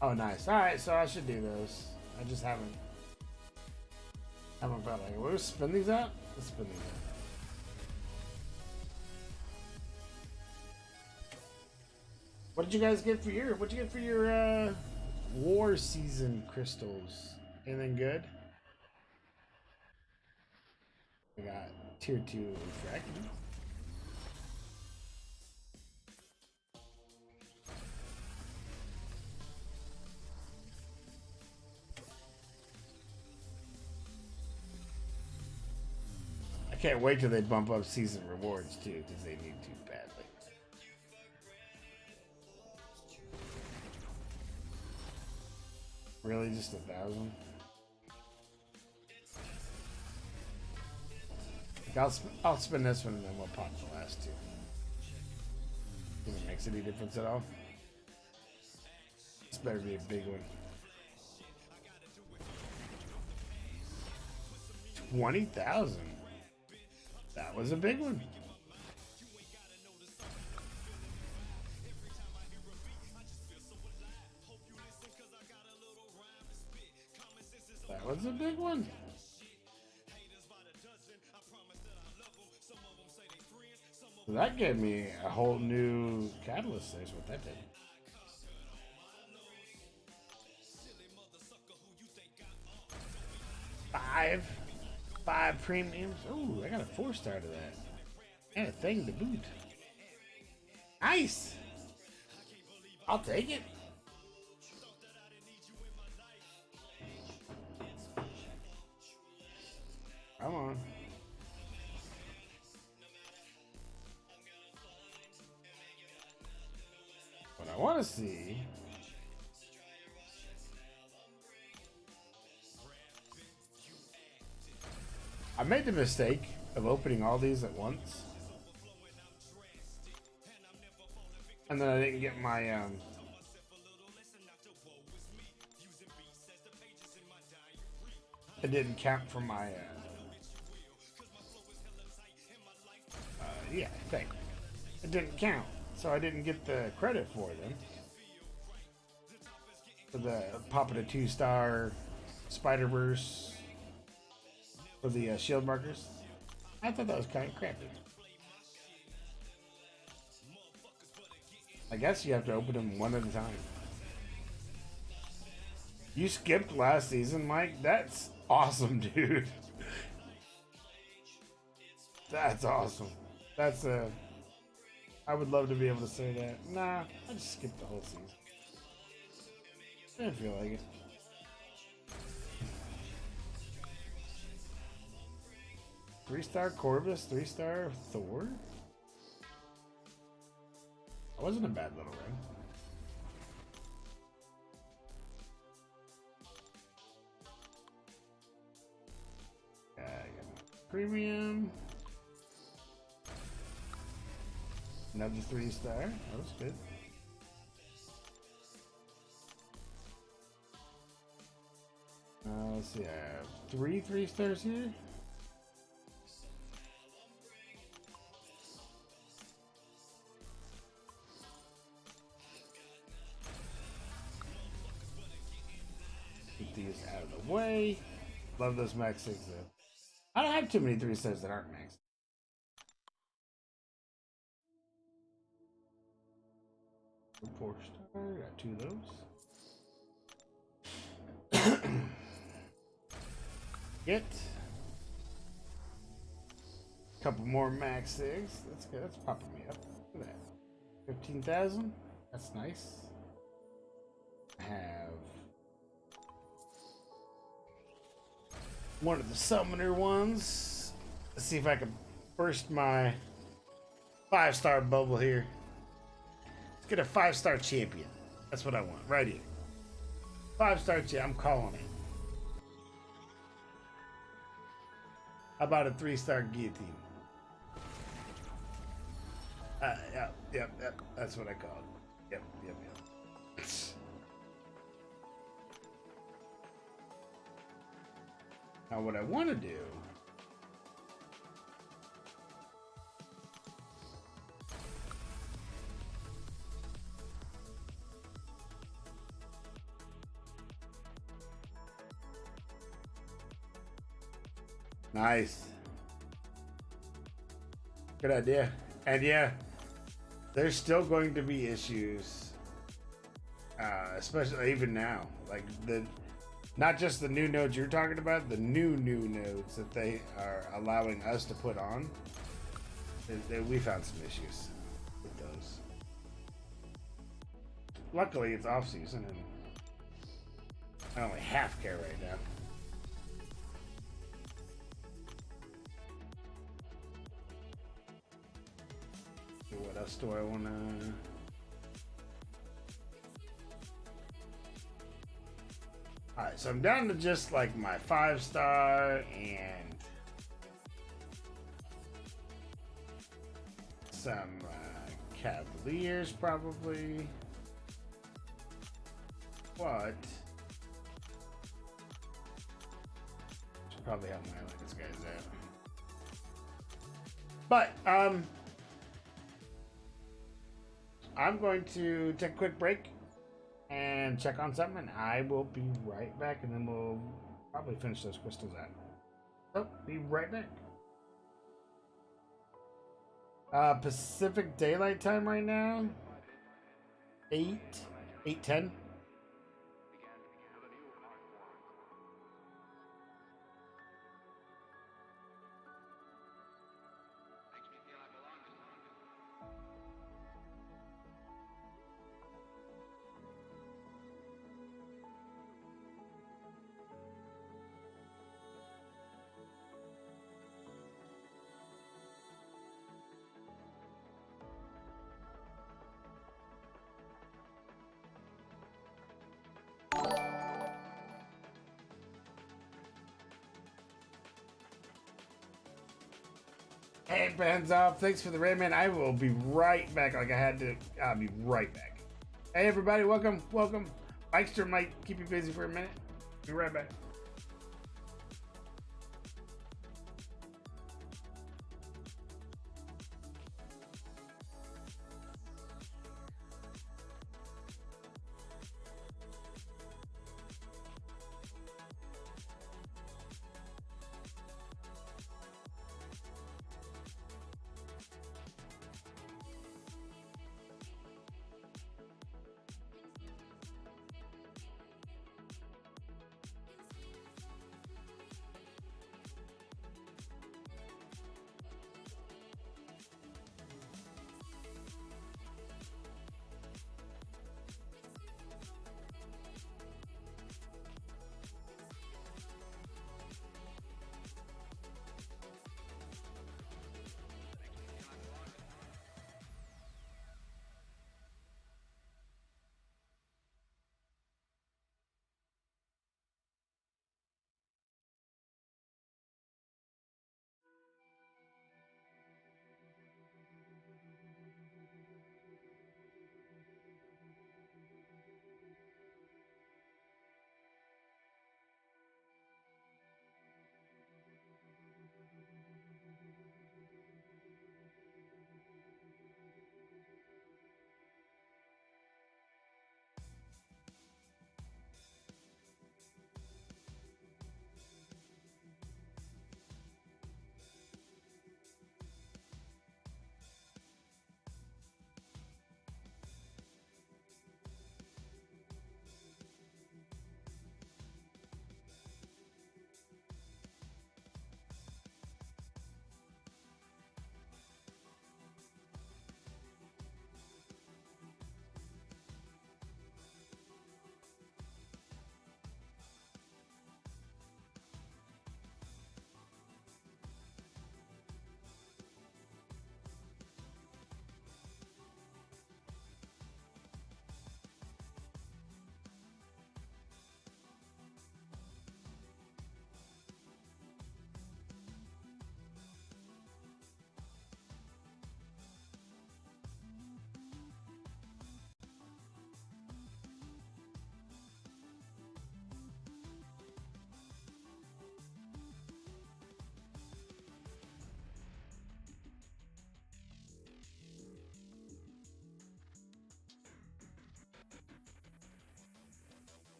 A: Oh, nice. Alright, so I should do those. I just haven't felt like it. We'll spin these out? Let's spin these out. What did you guys get for your war season crystals? Anything good? We got tier 2 fracking. I can't wait till they bump up season rewards too, because they need to badly. Really, just 1,000? I'll spin this one and then we'll pop the last two. Think it makes any difference at all? This better be a big one. 20,000. That was a big one. That was a big one. So that gave me a whole new catalyst. There's what that did. Five premiums. Oh, I got a 4-star to that. And a thing to boot. Nice. I'll take it. Come on. What I want to see. I made the mistake of opening all these at once. And then I didn't get my it didn't count for my yeah, thank you. It didn't count, so I didn't get the credit for them. For the popping a 2-star Spider-Verse for the shield markers. I thought that was kind of crappy. I guess you have to open them one at a time. You skipped last season, Mike? That's awesome, dude. That's awesome. That's I would love to be able to say that. Nah, I just skipped the whole season. I didn't feel like it. Three-star Corvus, 3-star Thor? That wasn't a bad little run. premium. Another 3-star. That was good. Let's see. I have 3 3-stars here. Get these out of the way. Love those max 6 though. I don't have too many 3-stars that aren't max. Four star, got 2 of those. Get a couple more max 6. That's good. That's popping me up. Look at that. 15,000. That's nice. I have one of the summoner ones. Let's see if I can burst my 5-star bubble here. Let's get a 5-star champion. That's what I want right here. 5-star champion. I'm calling it. How about a 3-star guillotine? Yep. That's what I call it. Yep. Now what I want to do nice. Good idea. And yeah, there's still going to be issues, especially even now. Like not just the new nodes you're talking about, the new nodes that they are allowing us to put on. We found some issues with those. Luckily, it's off season, and I only half care right now. What else do I want to? Alright, so I'm down to just like my 5-star and some Cavaliers probably. What? Should probably have my Atlantis guys out. But I'm going to take a quick break and check on something, and I will be right back, and then we'll probably finish those crystals out. So, be right back. Pacific Daylight Time right now, 8:10. Hey, bands off. Thanks for the raid, man. I will be right back. Like I had to. I'll be right back. Hey, everybody. Welcome. Mikester might keep you busy for a minute. Be right back.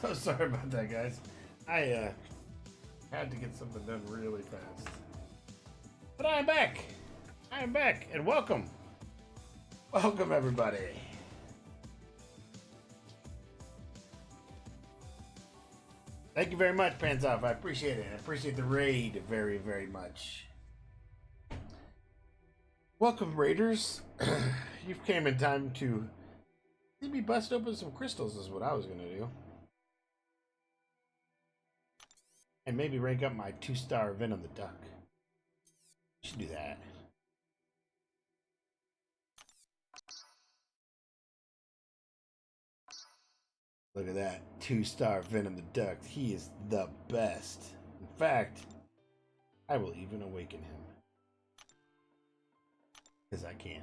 A: So sorry about that, guys. I had to get something done really fast. But I am back. I am back, and welcome. Welcome, everybody. Thank you very much, Panzoff. I appreciate it. I appreciate the raid very, very much. Welcome, Raiders. You've came in time to see me bust open some crystals is what I was going to do. And maybe rank up my 2-star Venom the Duck. Should do that. Look at that. 2-star Venom the Duck. He is the best. In fact, I will even awaken him. Because I can.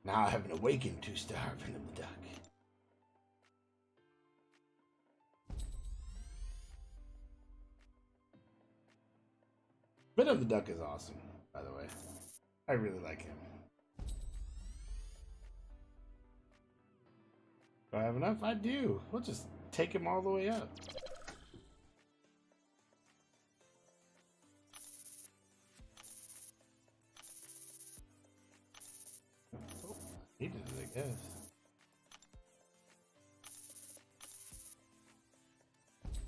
A: Now I have an awakened 2-star Venom the Duck. Venom the Duck is awesome, by the way. I really like him. Do I have enough? I do. We'll just take him all the way up. Oh, he did it, I guess.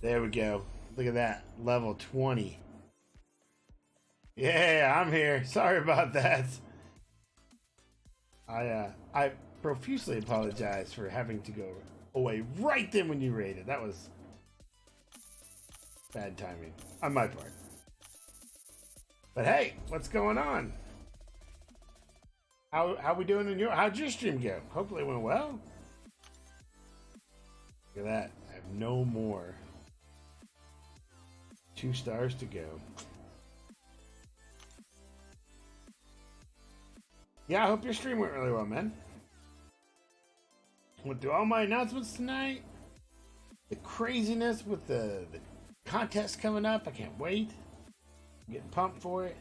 A: There we go. Look at that. Level 20. Yeah, I'm here. Sorry about that. I profusely apologize for having to go away right then when you raided. That was bad timing on my part. But hey, what's going on? How we doing in how'd your stream go? Hopefully it went well. Look at that. I have no more. 2 stars to go. Yeah, I hope your stream went really well, man. Went through all my announcements tonight. The craziness with the contest coming up. I can't wait. I'm getting pumped for it.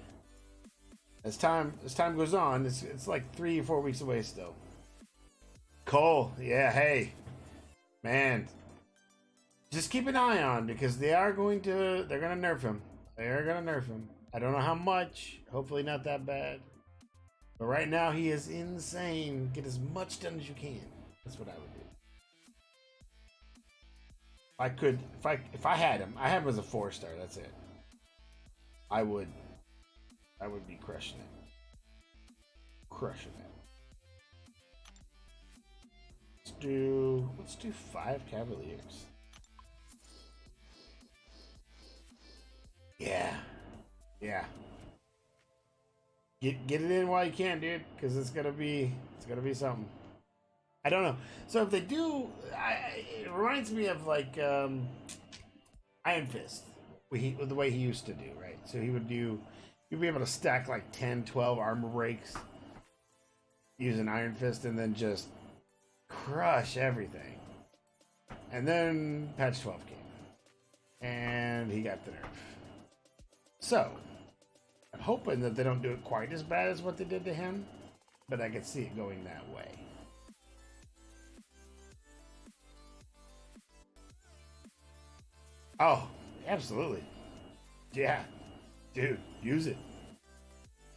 A: As time goes on, it's like 3 or 4 weeks away still. Cole, yeah, hey, man, just keep an eye on because they're gonna nerf him. They're gonna nerf him. I don't know how much. Hopefully not that bad. But right now he is insane. Get as much done as you can. That's what I would do. If I had him, I have him as a 4-star. That's it. I would be crushing it. Crushing it. Let's do 5 Cavaliers. Yeah. Yeah. Get it in while you can, dude, because it's gonna be something. I don't know. So if they do, it reminds me of like Iron Fist, with the way he used to do, right? So you'd be able to stack like 10, 12 armor breaks using Iron Fist, and then just crush everything. And then patch 12 came, and he got the nerf. So I'm hoping that they don't do it quite as bad as what they did to him, but I could see it going that way. Oh, absolutely. Yeah. Dude, use it.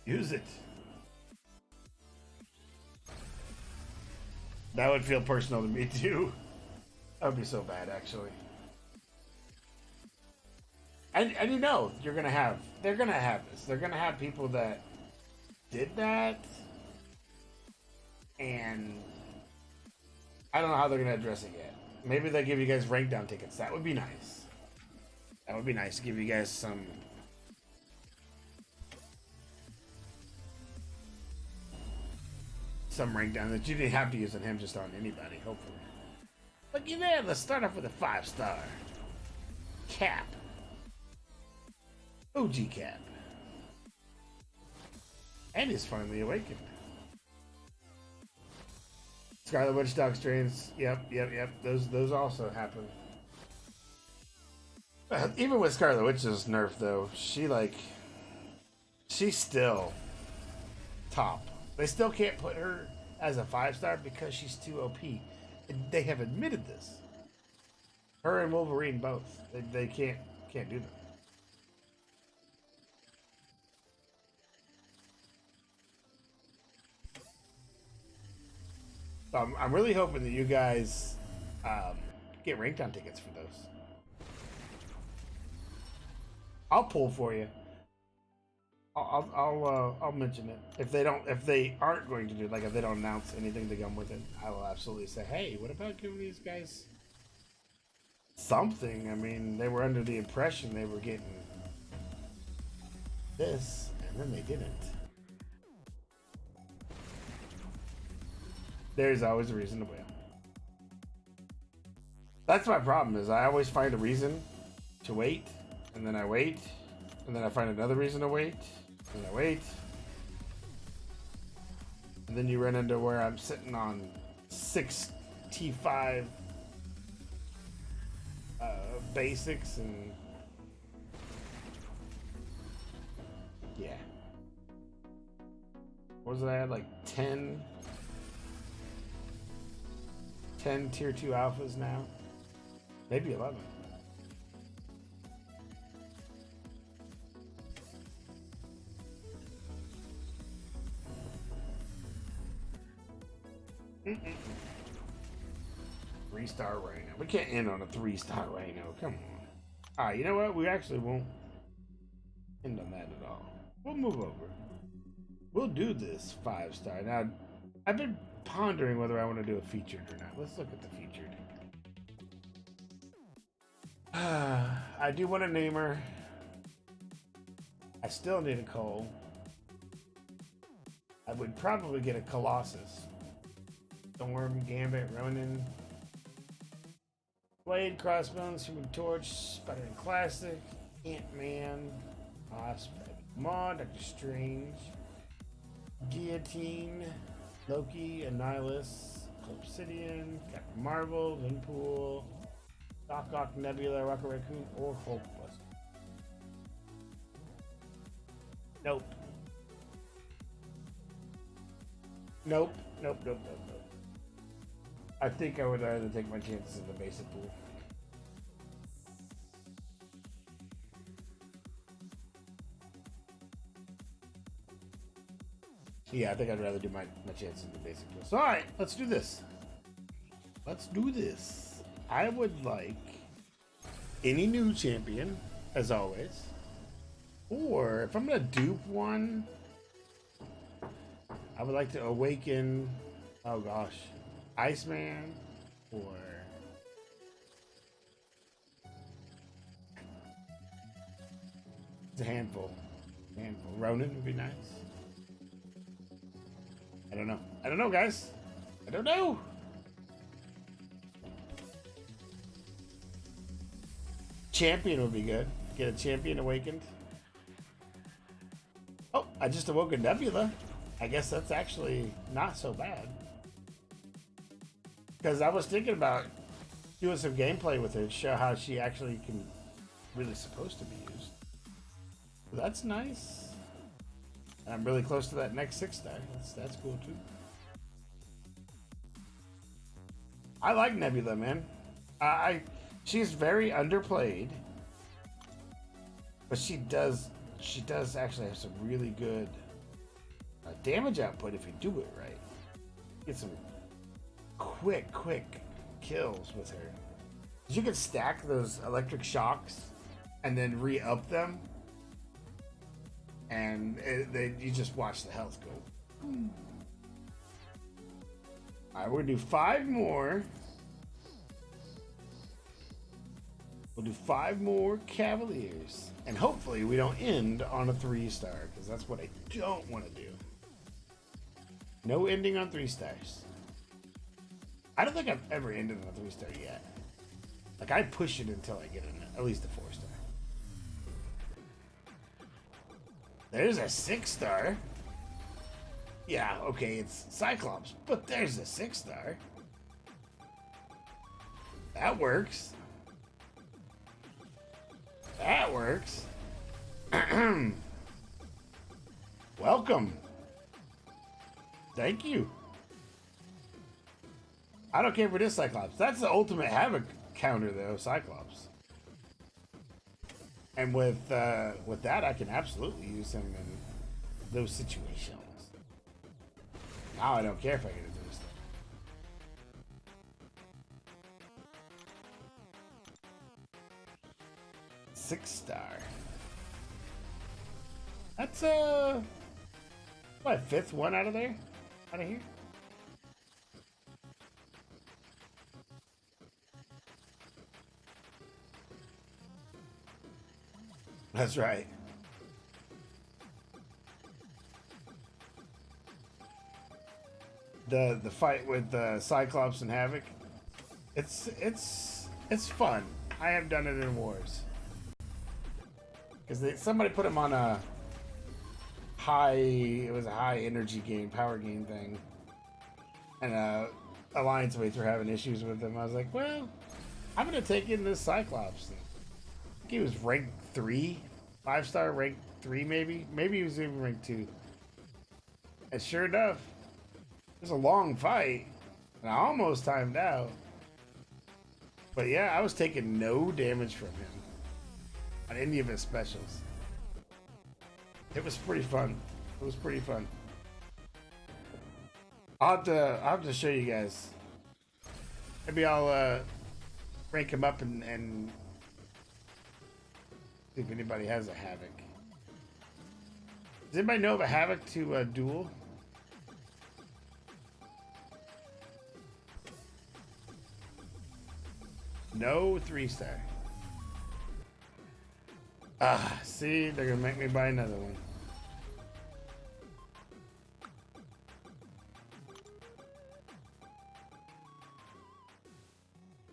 A: Use it. That would feel personal to me too. That would be so bad, actually. And you know, they're gonna have this. They're gonna have people that did that, and I don't know how they're gonna address it yet. Maybe they'll give you guys rank down tickets. That would be nice. That would be nice to give you guys some rank down that you didn't have to use on him, just on anybody, hopefully. But you there, let's start off with a 5-star. Cap. OG Cap. And he's finally awakened. Scarlet Witch Dog Strains. Yep. Those also happen. Even with Scarlet Witch's nerf, though, she's still top. They still can't put her as a 5-star because she's too OP. They have admitted this. Her and Wolverine both. They can't do that. So I'm really hoping that you guys get ranked on tickets for those. I'll pull for you. I'll mention it. If they aren't going to do it, like if they don't announce anything to come with it, I will absolutely say, hey, what about giving these guys something? I mean, they were under the impression they were getting this, and then they didn't. There's always a reason to win. That's my problem, is I always find a reason to wait, and then I wait, and then I find another reason to wait, and I wait. And then you run into where I'm sitting on 6 T5 basics, and yeah. What was it? I had like 10 tier 2 alphas now. Maybe 11. Three-star Rhino. We can't end on a 3-star Rhino. Come on. Alright, you know what? We actually won't end on that at all. We'll move over. We'll do this 5-star. Now, I've been pondering whether I want to do a featured or not. Let's look at the featured. I do want to name her. I still need a Cole. I would probably get a Colossus. Storm, Gambit, Ronin, Blade, Crossbones, Human Torch, Spider-Man Classic, Ant-Man, Wasp, Maw, Doctor Strange, Guillotine, Loki, Annihilus, Obsidian, Captain Marvel, Vinpool, Doc Ock, Nebula, Rocket Raccoon, or Hulkbuster. Nope. Nope. Nope. Nope. Nope. Nope. I think I would rather take my chances in the basic pool. Yeah, I think I'd rather do my chances in the basic pool. So, alright, let's do this. Let's do this. I would like any new champion, as always. Or, if I'm going to dupe one, I would like to awaken, oh gosh, Iceman, or it's a handful. Ronin would be nice. I don't know. I don't know, guys. I don't know. Champion would be good. Get a champion awakened. Oh, I just awoke a Nebula. I guess that's actually not so bad. Because I was thinking about doing some gameplay with her to show how she actually can really supposed to be used. So that's nice. And I'm really close to that next 6-star. That's cool too. I like Nebula, man. She's very underplayed, but she does actually have some really good damage output if you do it right. Get some quick kills with her. You can stack those electric shocks and then re-up them, and you just watch the health go. Alright, we're gonna do 5 more. We'll do 5 more Cavaliers, and hopefully we don't end on a 3-star, because that's what I don't want to do. No ending on 3 stars. I don't think I've ever ended on a 3-star yet. Like, I push it until I get at least a 4-star. There's a 6-star. Yeah, okay, it's Cyclops, but there's a 6-star. That works. That works. Welcome. Thank you. I don't care for this Cyclops. That's the ultimate Havoc counter, though, Cyclops. And with that, I can absolutely use him in those situations. Now I don't care if I get into this thing. 6-star. That's what, 5th one out of there? Out of here? That's right. The fight with Cyclops and Havoc, it's fun. I have done it in Wars because somebody put him on a high energy gain, power gain thing, and Alliance mates were having issues with him. I was like, well, I'm gonna take in this Cyclops thing. I think he was rank 3, 5-star, rank 3 maybe. Maybe he was even rank 2. And sure enough, it was a long fight, and I almost timed out. But yeah, I was taking no damage from him on any of his specials. It was pretty fun. It was pretty fun. I'll have to show you guys. Maybe I'll rank him up and see if anybody has a Havoc. Does anybody know of a Havoc to duel? No 3-star. Ah, see, they're gonna make me buy another one.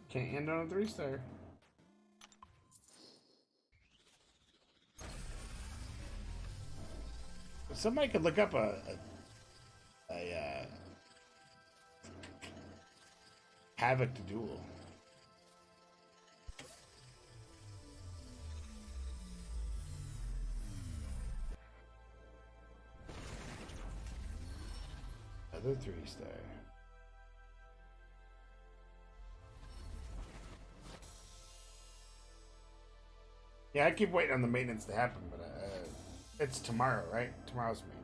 A: Can't end on a 3-star. Somebody could look up a Havoc to duel. Another 3-star. Yeah, I keep waiting on the maintenance to happen, but it's tomorrow, right? Tomorrow's maintenance.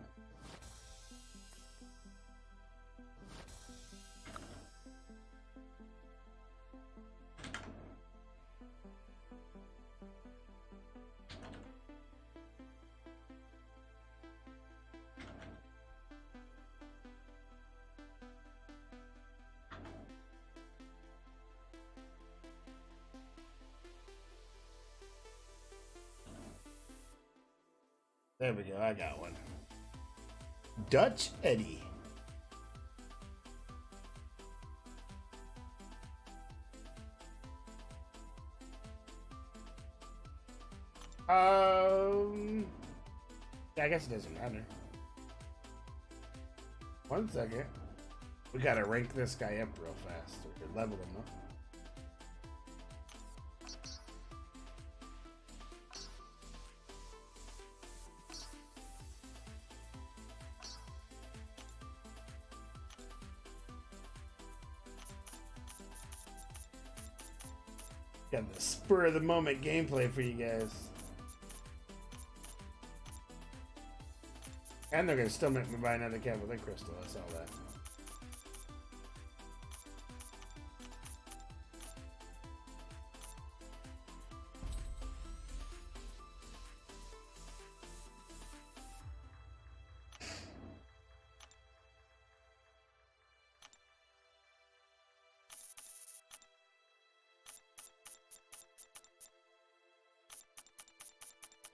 A: There we go, I got one. Dutch Eddie. Yeah, I guess it doesn't matter. 1 second. We gotta rank this guy up real fast, or level him up. Got the spur of the moment gameplay for you guys. And they're gonna still make me buy another Cavalier Crystal, I saw that.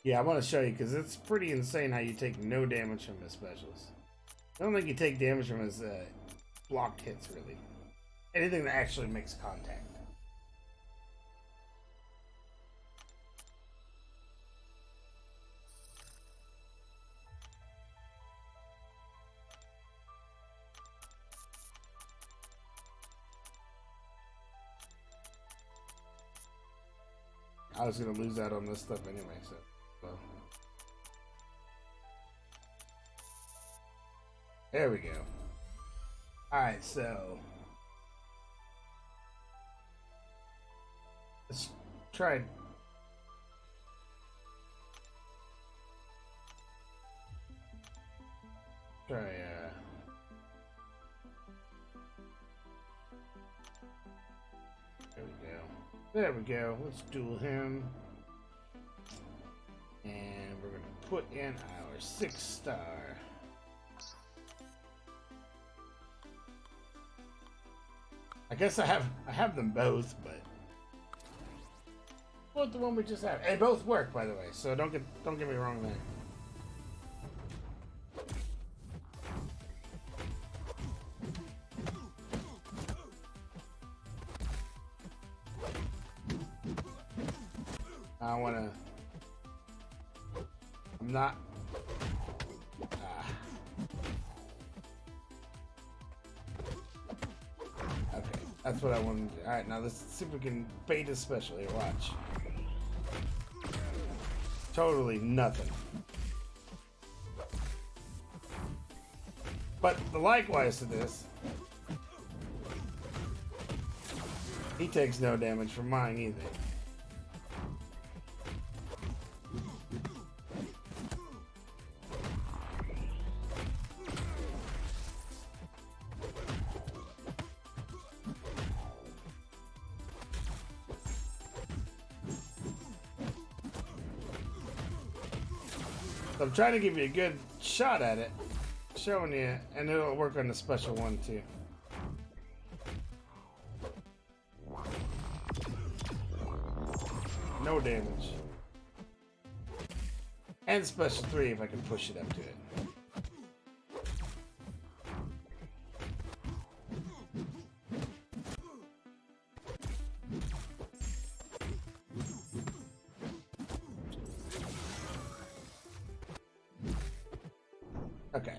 A: Yeah, I want to show you because it's pretty insane how you take no damage from his specials. I don't think you take damage from his blocked hits, really. Anything that actually makes contact. I was going to lose out on this stuff anyway, so... Well. There we go. Alright, so Let's try. Try, there we go. There we go. Let's duel him. And we're gonna put in our 6-star. I guess I have them both, but what the one we just have? They both work, by the way, so don't get me wrong there. I wanna. I'm not. Okay, that's what I wanted to do. Alright, now let's see if we can bait his special here. Watch. Totally nothing. But the likewise to this, he takes no damage from mine either. I'm trying to give you a good shot at it, showing you, and it'll work on the special one too. No damage. And special 3 if I can push it up to it. Okay.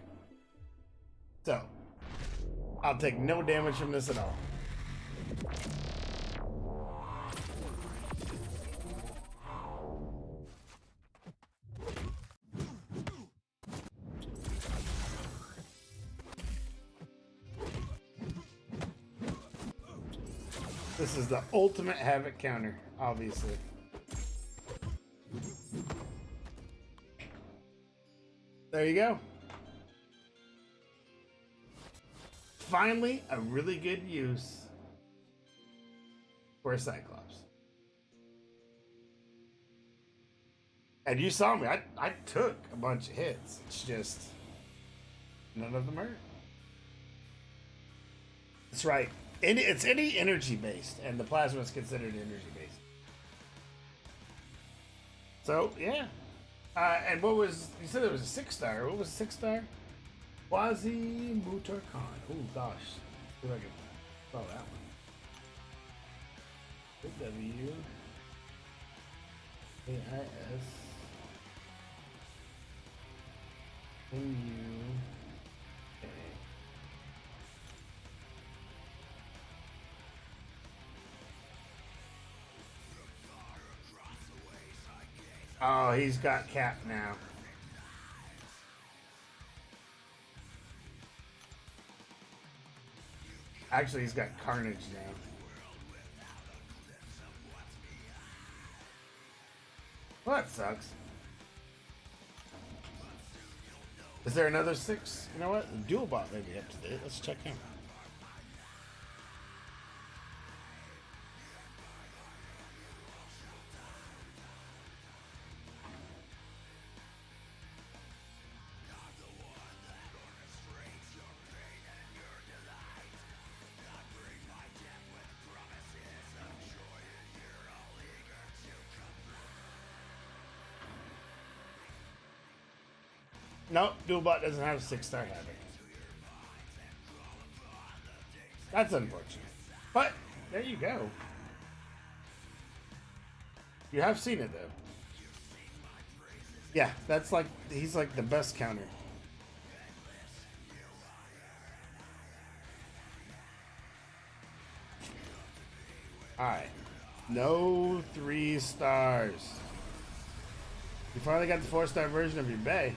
A: So, I'll take no damage from this at all. This is the ultimate Havoc counter, obviously. There you go. Finally, a really good use for a Cyclops. And you saw me, I took a bunch of hits. It's just, none of them hurt. That's right. It's any energy based, and the plasma is considered energy based. So, yeah. And what was, you said it was a 6-star. What was a 6-star? Quasi-Mutar Khan. Oh gosh. See if I can spell that one. W A I S M U A. Oh, he's got Cap now. Actually, he's got Carnage now. Well, that sucks. Is there another 6? You know what? Duelbot may be up to date. Let's check him. Nope, Duelbot doesn't have a 6-star Havoc. That's unfortunate. But, there you go. You have seen it, though. Yeah, that's like, he's like the best counter. Alright. No 3 stars. You finally got the 4-star version of your Bay.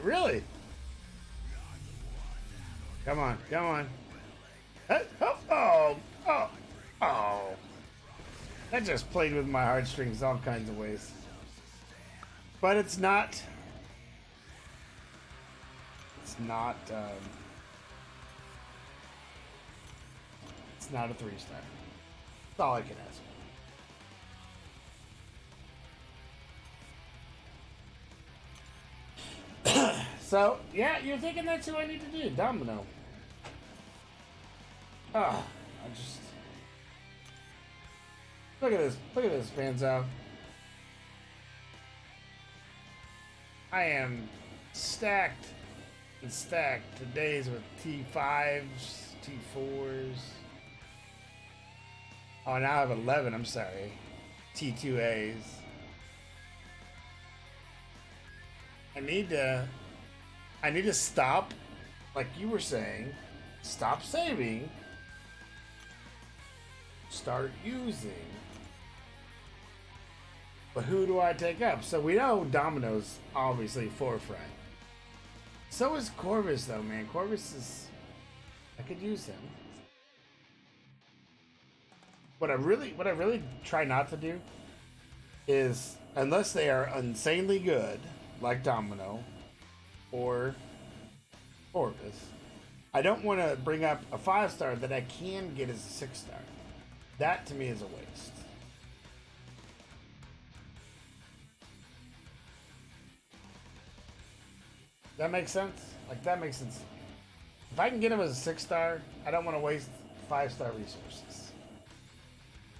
A: Really? Come on. Come on. Oh. Oh. That just played with my heartstrings all kinds of ways. But it's not. It's not. It's not a 3-star. That's all I can ask. So yeah, you're thinking that's who I need to do, Domino. Ah, I just look at this. Look at this, pans out. I am stacked and stacked to days with T5s, T4s. Oh, now I have 11. I'm sorry, T2As. I need to stop, like you were saying, stop saving, start using. But who do I take up? So we know Domino's obviously forefront. So is Corvus though, man. Corvus is, I could use him. What I really try not to do is, unless they are insanely good, like Domino or Corvus, I don't want to bring up a 5-star that I can get as a 6-star. That to me is a waste. That makes sense? Like, that makes sense. If I can get him as a 6-star, I don't want to waste 5-star resources.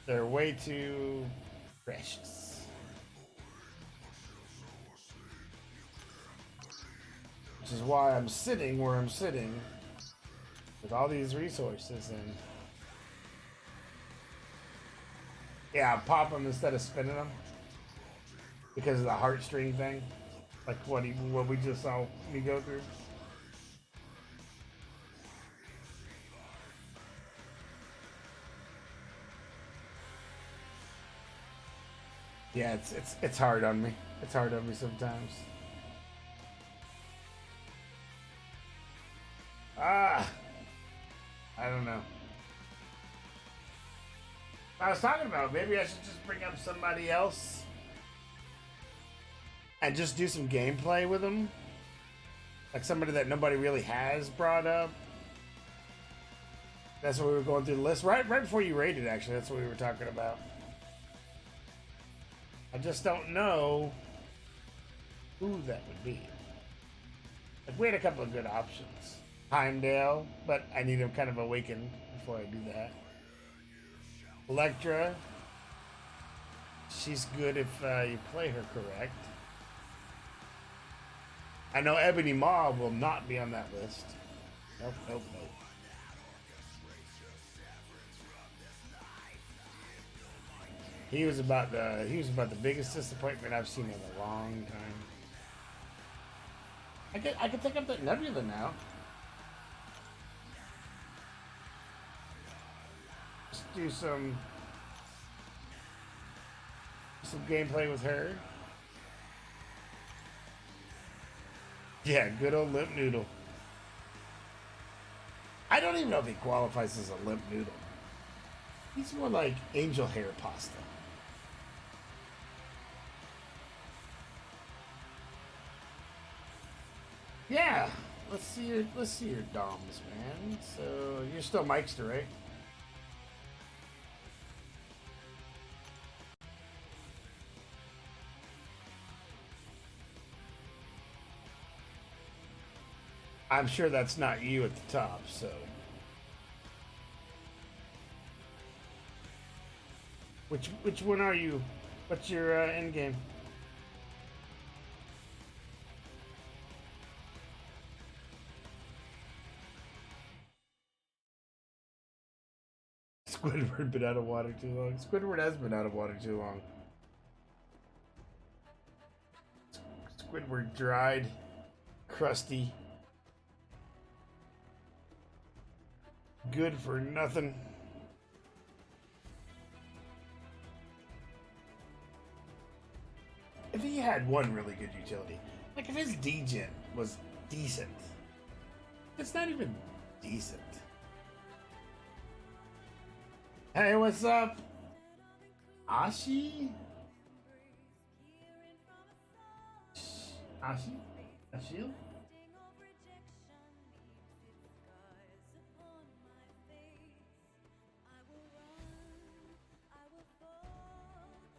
A: They're way too precious. Which is why I'm sitting where I'm sitting with all these resources, and yeah, I pop them instead of spinning them because of the heartstring thing, like what we just saw me go through. Yeah, it's hard on me. It's hard on me sometimes. I don't know. I was talking about maybe I should just bring up somebody else and just do some gameplay with them, like somebody that nobody really has brought up. That's what we were going through the list right before you raided. Actually, that's what we were talking about. I just don't know who that would be. Like, we had a couple of good options. Heimdall, but I need him kind of awakened before I do that. Electra, she's good if you play her correct. I know Ebony Maw will not be on that list. Nope. He was about the biggest disappointment I've seen in a long time. I could take up that Nebula now. Let's do some gameplay with her. Yeah, good old Limp Noodle. I don't even know if he qualifies as a Limp Noodle. He's more like angel hair pasta. Yeah, let's see your DOMs, man. So you're still Mikester, right? I'm sure that's not you at the top, so. Which one are you? What's your end game? Squidward been out of water too long. Squidward has been out of water too long. Squidward dried, crusty, good for nothing. If he had one really good utility, like if his degen was decent, it's not even decent. Hey, what's up? Ashi? Ashi? Ashil?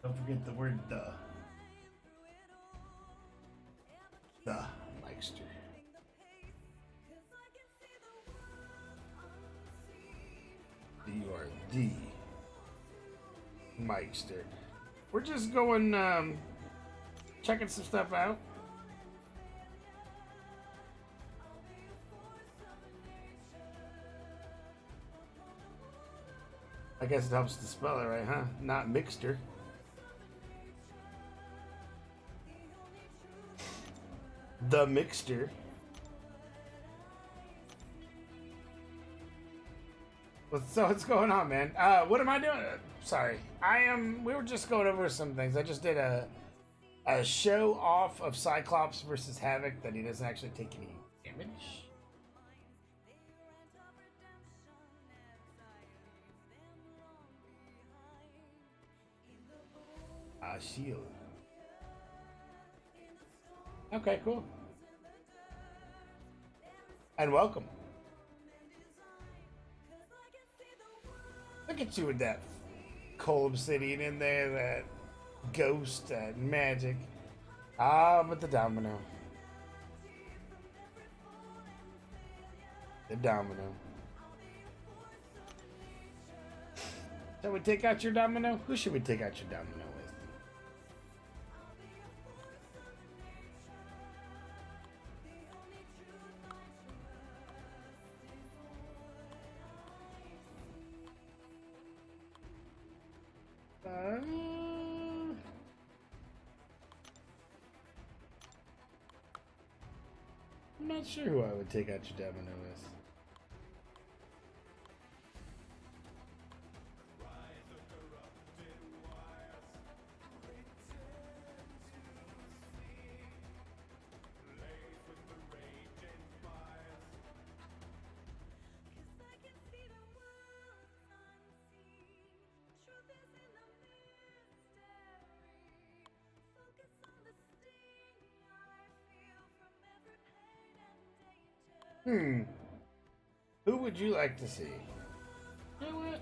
A: Don't forget the word the. The Meister. You are the Meister. We're just going, checking some stuff out. I guess it helps to spell it right, huh? Not Mixter. The Mixter. So what's going on, man? What am I doing? Sorry, we were just going over some things. I just did a show off of Cyclops versus Havoc that he doesn't actually take any damage. Shield. Okay, cool. And welcome. Look at you with that coal obsidian in there, that ghost, that magic. Ah, but the domino. The domino. Shall we take out your domino? Who should we take out your domino with? I'm not sure who I would take out your domino with. Who would you like to see? You know what?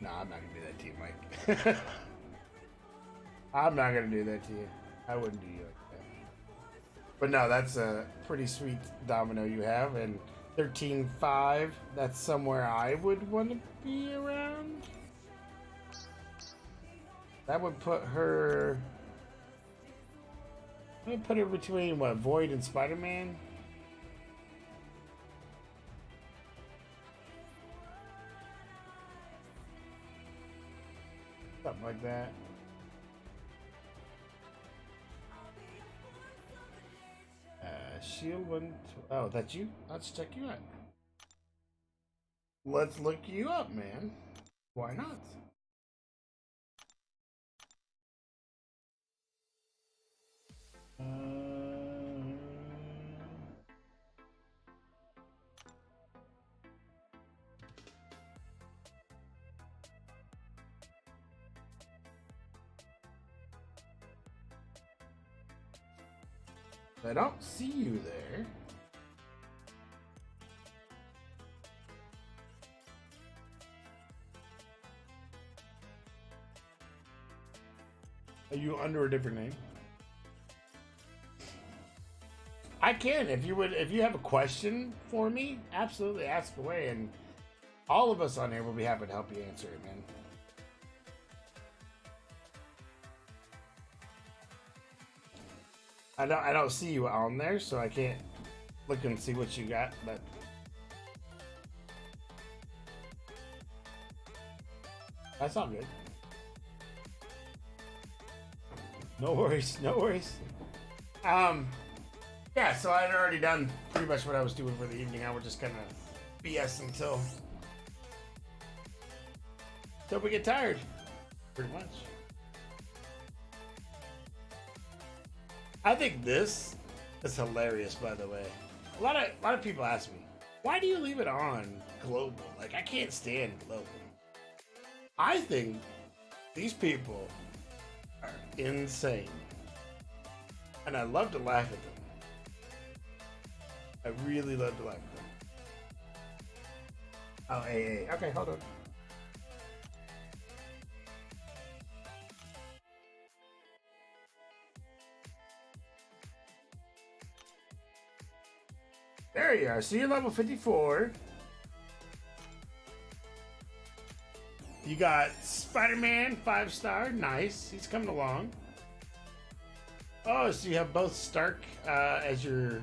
A: Nah, I'm not gonna do that to you, Mike. I'm not gonna do that to you. I wouldn't do you like that. But no, that's a pretty sweet domino you have, and 13-5, that's somewhere I would want to be around. That would put her... I'm gonna put her between, what, Void and Spider-Man? Something like that. Shield one. Oh, that's you? Let's check you out. Let's look you up, man. Why not? I don't see you there. Are you under a different name? I can. If you have a question for me, absolutely ask away, and all of us on here will be happy to help you answer it, man. I don't see you on there, so I can't look and see what you got, but that's all good. No worries, no worries. Yeah, so I'd already done pretty much what I was doing for the evening. I would just kind of BS until we get tired, pretty much. I think this is hilarious, by the way. A lot of people ask me, why do you leave it on global? Like, I can't stand global. I think these people are insane. And I love to laugh at them. I really love to laugh at them. Oh, hey. Okay, hold on. There you are. So you're level 54. You got Spider-Man 5-star. Nice. He's coming along. Oh, so you have both Stark as your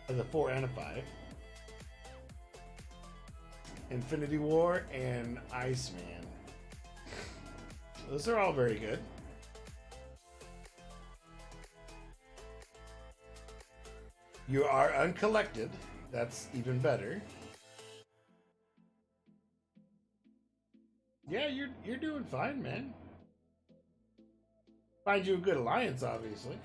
A: as a 4 and a 5. Infinity War and Iceman. Those are all very good. You are uncollected. That's even better. Yeah, you're doing fine, man. Find you a good alliance, obviously.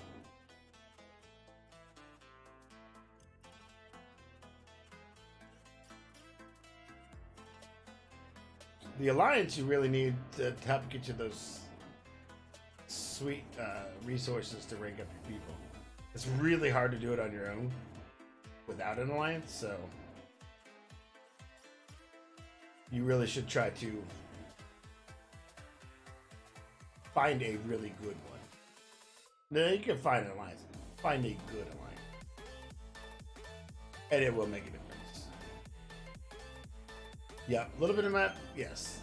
A: The alliance you really need to help get you those sweet resources to rank up your people. It's really hard to do it on your own without an alliance, so you really should try to find a really good one. No, you can find an alliance. Find a good alliance. And it will make a difference. Yeah, a little bit of map, yes.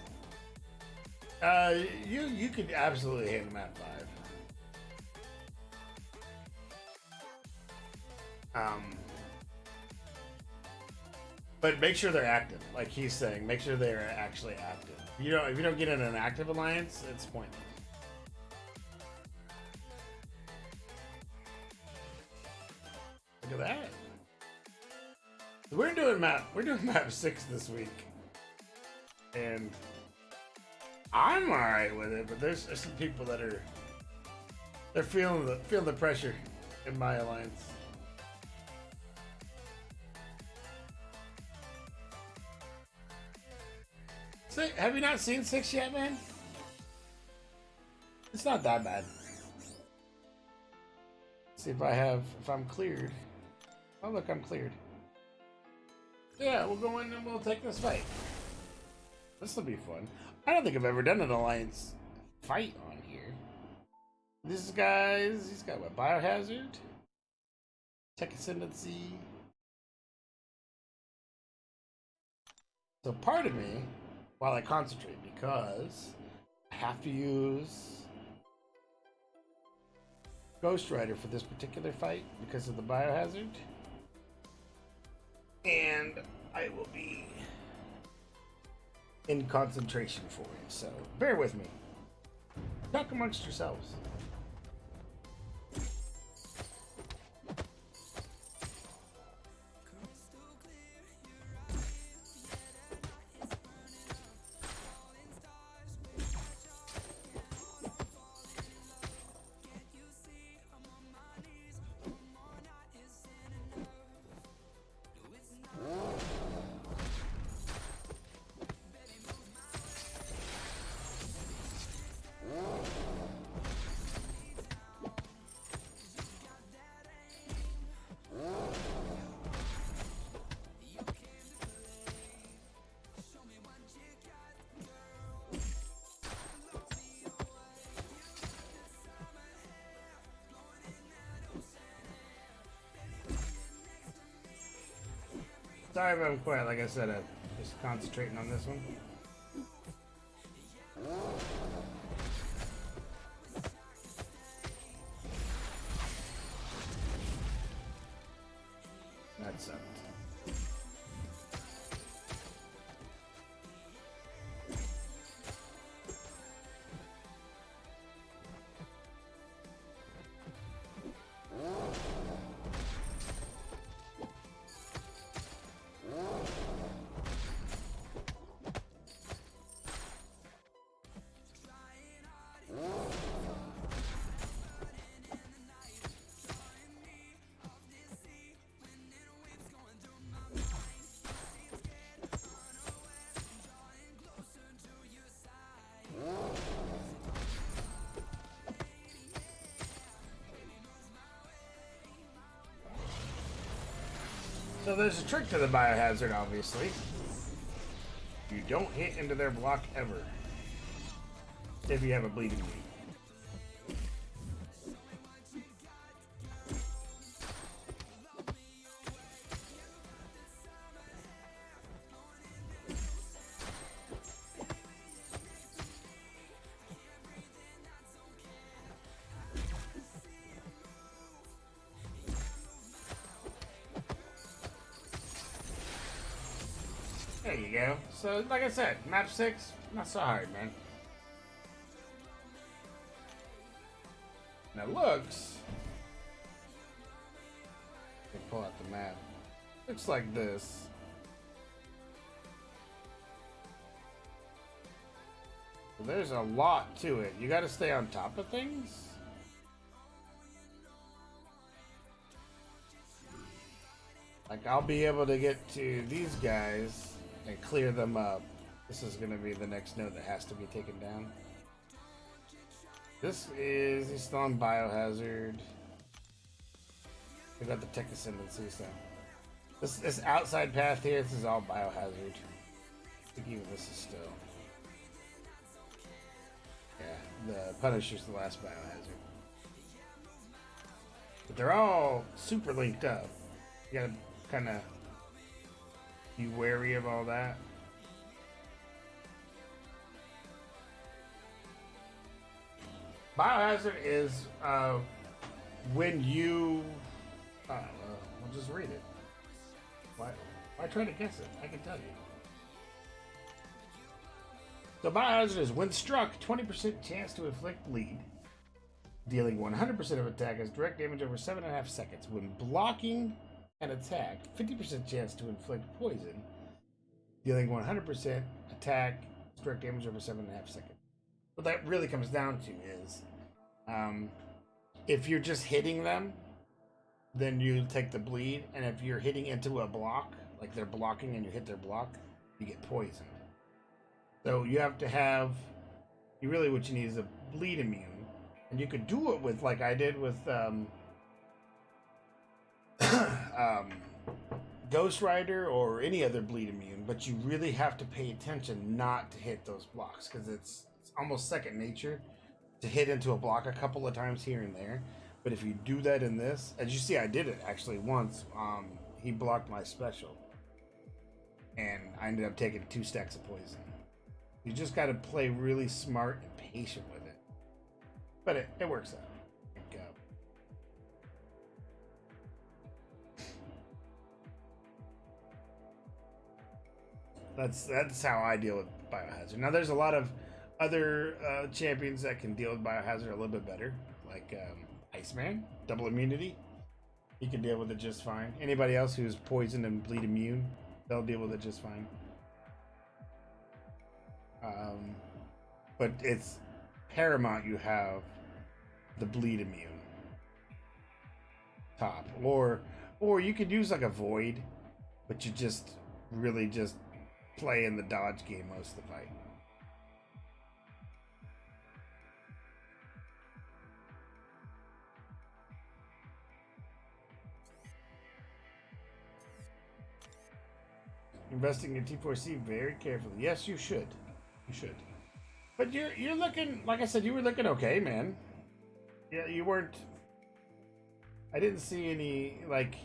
A: You could absolutely handle map 5. But make sure they're active, like he's saying. Make sure they're actually active. If you don't get in an active alliance, it's pointless. Look at that. We're doing map 6 this week, and I'm all right with it. But there's some people that they're feeling the pressure in my alliance. Have you not seen 6 yet, man? It's not that bad. See if I'm cleared. Oh look, I'm cleared. Yeah, we'll go in and we'll take this fight. This will be fun. I don't think I've ever done an alliance fight on here. This guy's, he's got what, Biohazard? Tech Ascendancy. So part of me, while I concentrate, because I have to use Ghost Rider for this particular fight because of the Biohazard. And I will be in concentration for it, so bear with me. Talk amongst yourselves. Sorry if I'm quiet, like I said, I'm just concentrating on this one. That sucked. So there's a trick to the biohazard, obviously. You don't hit into their block ever. If you have a bleeding knee. There you go. So, like I said, map 6, not so hard, man. Now looks. Let me pull out the map. Looks like this. So there's a lot to it. You got to stay on top of things. Like I'll be able to get to these guys and clear them up. This is going to be the next node that has to be taken down. This is, he's still on biohazard. We got the tech ascendancy, so this outside path here, this is all biohazard. I think even this is still. Yeah, the Punisher's the last biohazard. But they're all super linked up. You gotta kind of be wary of all that. Biohazard is when you. We'll just read it. Why try to guess it? I can tell you. So biohazard is when struck, 20% chance to inflict bleed, dealing 100% of attack as direct damage over 7.5 seconds. When blocking an attack, 50% chance to inflict poison, dealing 100% attack as direct damage over 7.5 seconds. What that really comes down to is, if you're just hitting them, then you take the bleed, and if you're hitting into a block, like they're blocking and you hit their block, you get poisoned. So you have to have, what you need is a bleed immune, and you could do it with, like I did with Ghost Rider or any other bleed immune, but you really have to pay attention not to hit those blocks, because it's almost second nature to hit into a block a couple of times here and there. But if you do that in this, as you see, I did it actually once. He blocked my special, and I ended up taking 2 stacks of poison. You just got to play really smart and patient with it, but it works out. That's how I deal with biohazard. Now there's a lot of other champions that can deal with biohazard a little bit better, like Iceman, double immunity. He can deal with it just fine. Anybody else who's poisoned and bleed immune, they'll deal with it just fine. But it's paramount you have the bleed immune top, or you could use like a void, but you just really just play in the dodge game most of the fight. Investing in T4C very carefully. Yes, you should. You should. But you're looking, like I said, you were looking okay, man. Yeah, you weren't. I didn't see any, like,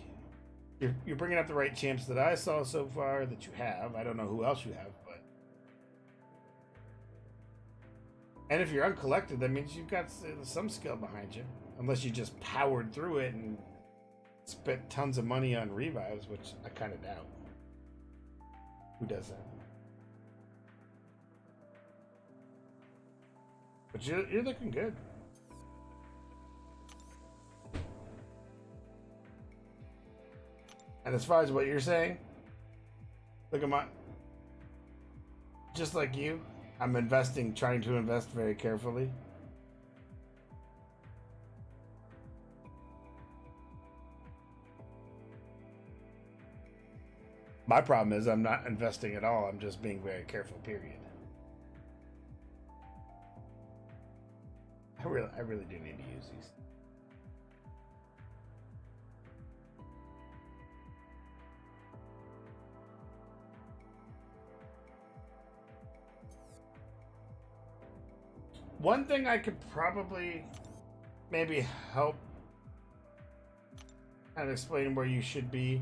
A: you're bringing up the right champs that I saw so far that you have. I don't know who else you have, but. And if you're uncollected, that means you've got some skill behind you. Unless you just powered through it and spent tons of money on revives, which I kind of doubt. Who does that? But you're looking good. And as far as what you're saying, look at my, just like you, I'm trying to invest very carefully. My problem is I'm not investing at all. I'm just being very careful, period. I really do need to use these. One thing I could probably maybe help kind of explain where you should be.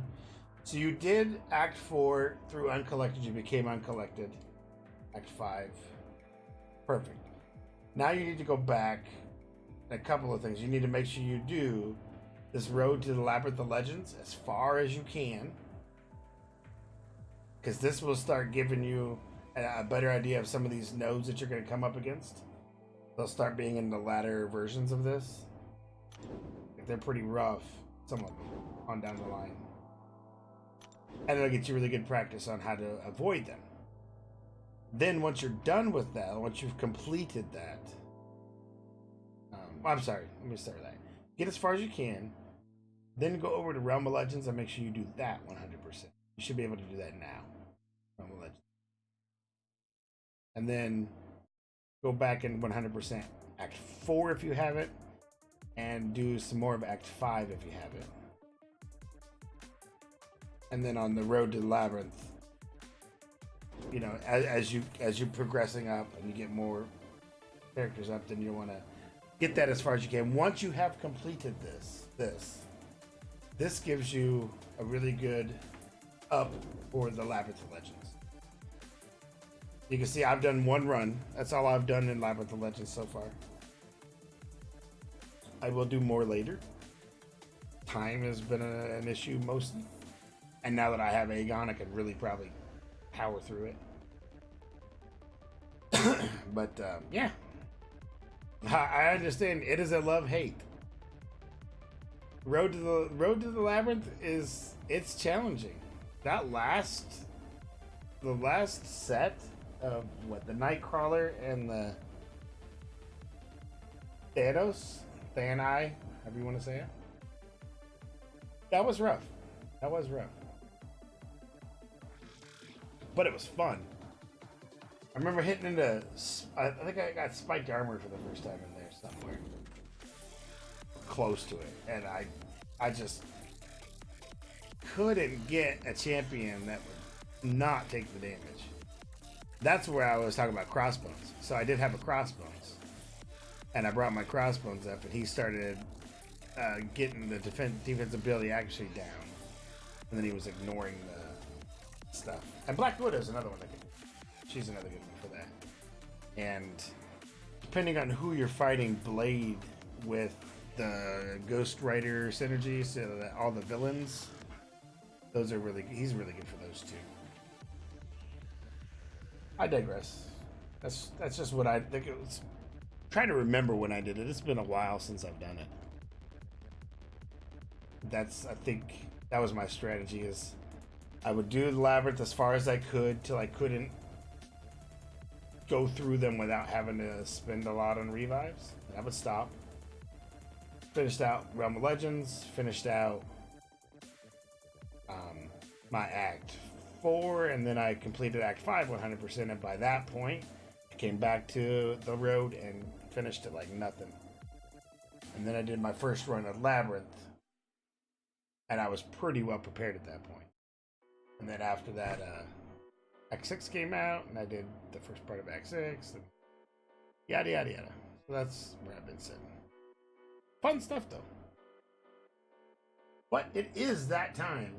A: So you did Act 4 through Uncollected. You became Uncollected. Act 5. Perfect. Now you need to go back. A couple of things. You need to make sure you do this road to the Labyrinth of Legends as far as you can. Because this will start giving you a better idea of some of these nodes that you're going to come up against. They'll start being in the latter versions of this. They're pretty rough, some of them, on down the line. And it'll get you really good practice on how to avoid them. Then once you're done with that, once you've completed that, I'm sorry, let me start with that. Get as far as you can, then go over to Realm of Legends and make sure you do that 100%. You should be able to do that now. Realm of Legends. And then go back and 100% Act 4 if you have it, and do some more of Act 5 if you have it. And then on the road to the Labyrinth, you know, as you're progressing up and you get more characters up, then you want to get that as far as you can. Once you have completed this gives you a really good up for the Labyrinth of Legends. You can see I've done one run. That's all I've done in Labyrinth of Legends so far. I will do more later. Time has been an issue mostly. And now that I have Aegon, I can really probably power through it. But yeah. I understand it is a love-hate. Road to the Labyrinth it's challenging. The last set of the Nightcrawler and the Thani, however you want to say it. That was rough. But it was fun. I remember hitting into, I think I got spiked armor for the first time in there somewhere. Close to it. And I just couldn't get a champion that would not take the damage. That's where I was talking about crossbones. So I did have a crossbones. And I brought my crossbones up and he started getting the defensive ability actually down. And then he was ignoring the stuff. And Black Widow is another one that she's another good one for that. And depending on who you're fighting, Blade with the Ghost Rider synergy, so that all the villains, he's really good for those two. I digress. That's just what I think. It was trying to remember when I did it. It's been a while since I've done it. I think that was my strategy, is I would do the Labyrinth as far as I could till I couldn't go through them without having to spend a lot on revives. And I would stop. Finished out Realm of Legends, finished out my Act 4, and then I completed Act 5 100%, and by that point, I came back to the road and finished it like nothing. And then I did my first run of Labyrinth, and I was pretty well prepared at that point. And then after that, Act 6 came out, and I did the first part of Act 6, and yada yada yada. So that's where I've been sitting. Fun stuff though. But it is that time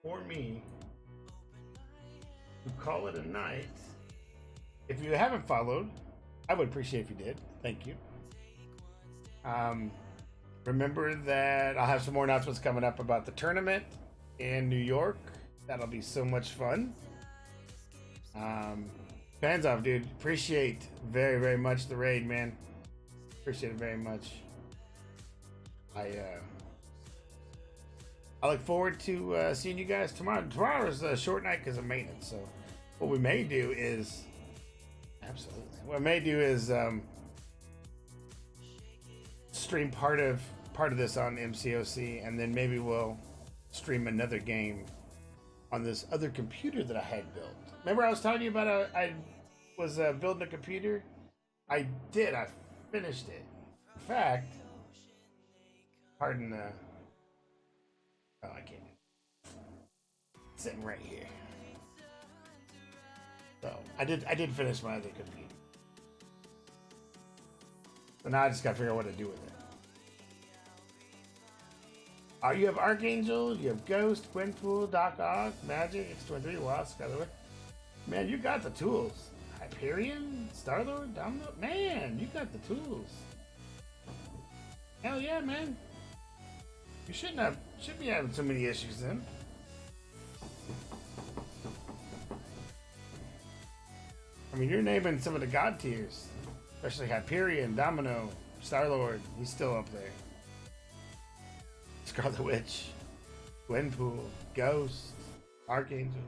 A: for me to call it a night. If you haven't followed, I would appreciate if you did. Thank you. Remember that I'll have some more announcements coming up about the tournament in New York. That'll be so much fun. Fans off, dude. Appreciate very, very much the raid, man. Appreciate it very much. I look forward to seeing you guys tomorrow. Tomorrow is a short night because of maintenance. So what we may do is stream part of this on MCOC, and then maybe we'll stream another game on this other computer that I had built. Remember I was telling you about I was building a computer? I did. I finished it. In fact, pardon the... Oh, I can't. It's sitting right here. So I did finish my other computer. So now I just gotta figure out what to do with it. You have Archangel, you have Ghost, Gwenpool, Doc Ock, Magic, X23, Wasp, Skyler. Man, you got the tools. Hyperion, Star-Lord, Domino. Man, you got the tools. Hell yeah, man. You shouldn't be having so many issues then. I mean, you're naming some of the god tiers, especially Hyperion, Domino, Star-Lord. He's still up there. Scarlet Witch, Gwenpool, Ghost, Archangel.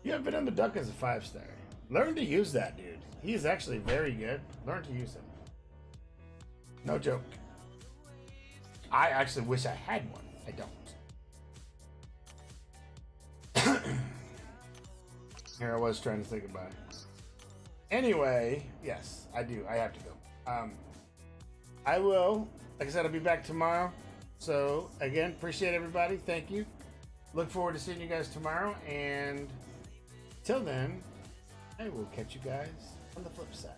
A: You have been on the duck as a 5-star. Learn to use that, dude. He is actually very good. Learn to use him. No joke. I actually wish I had one. I don't. Here I was trying to think about it. Anyway, yes, I do. I have to go. I will, like I said, I'll be back tomorrow. So, again, appreciate everybody. Thank you. Look forward to seeing you guys tomorrow. And till then, I will catch you guys on the flip side.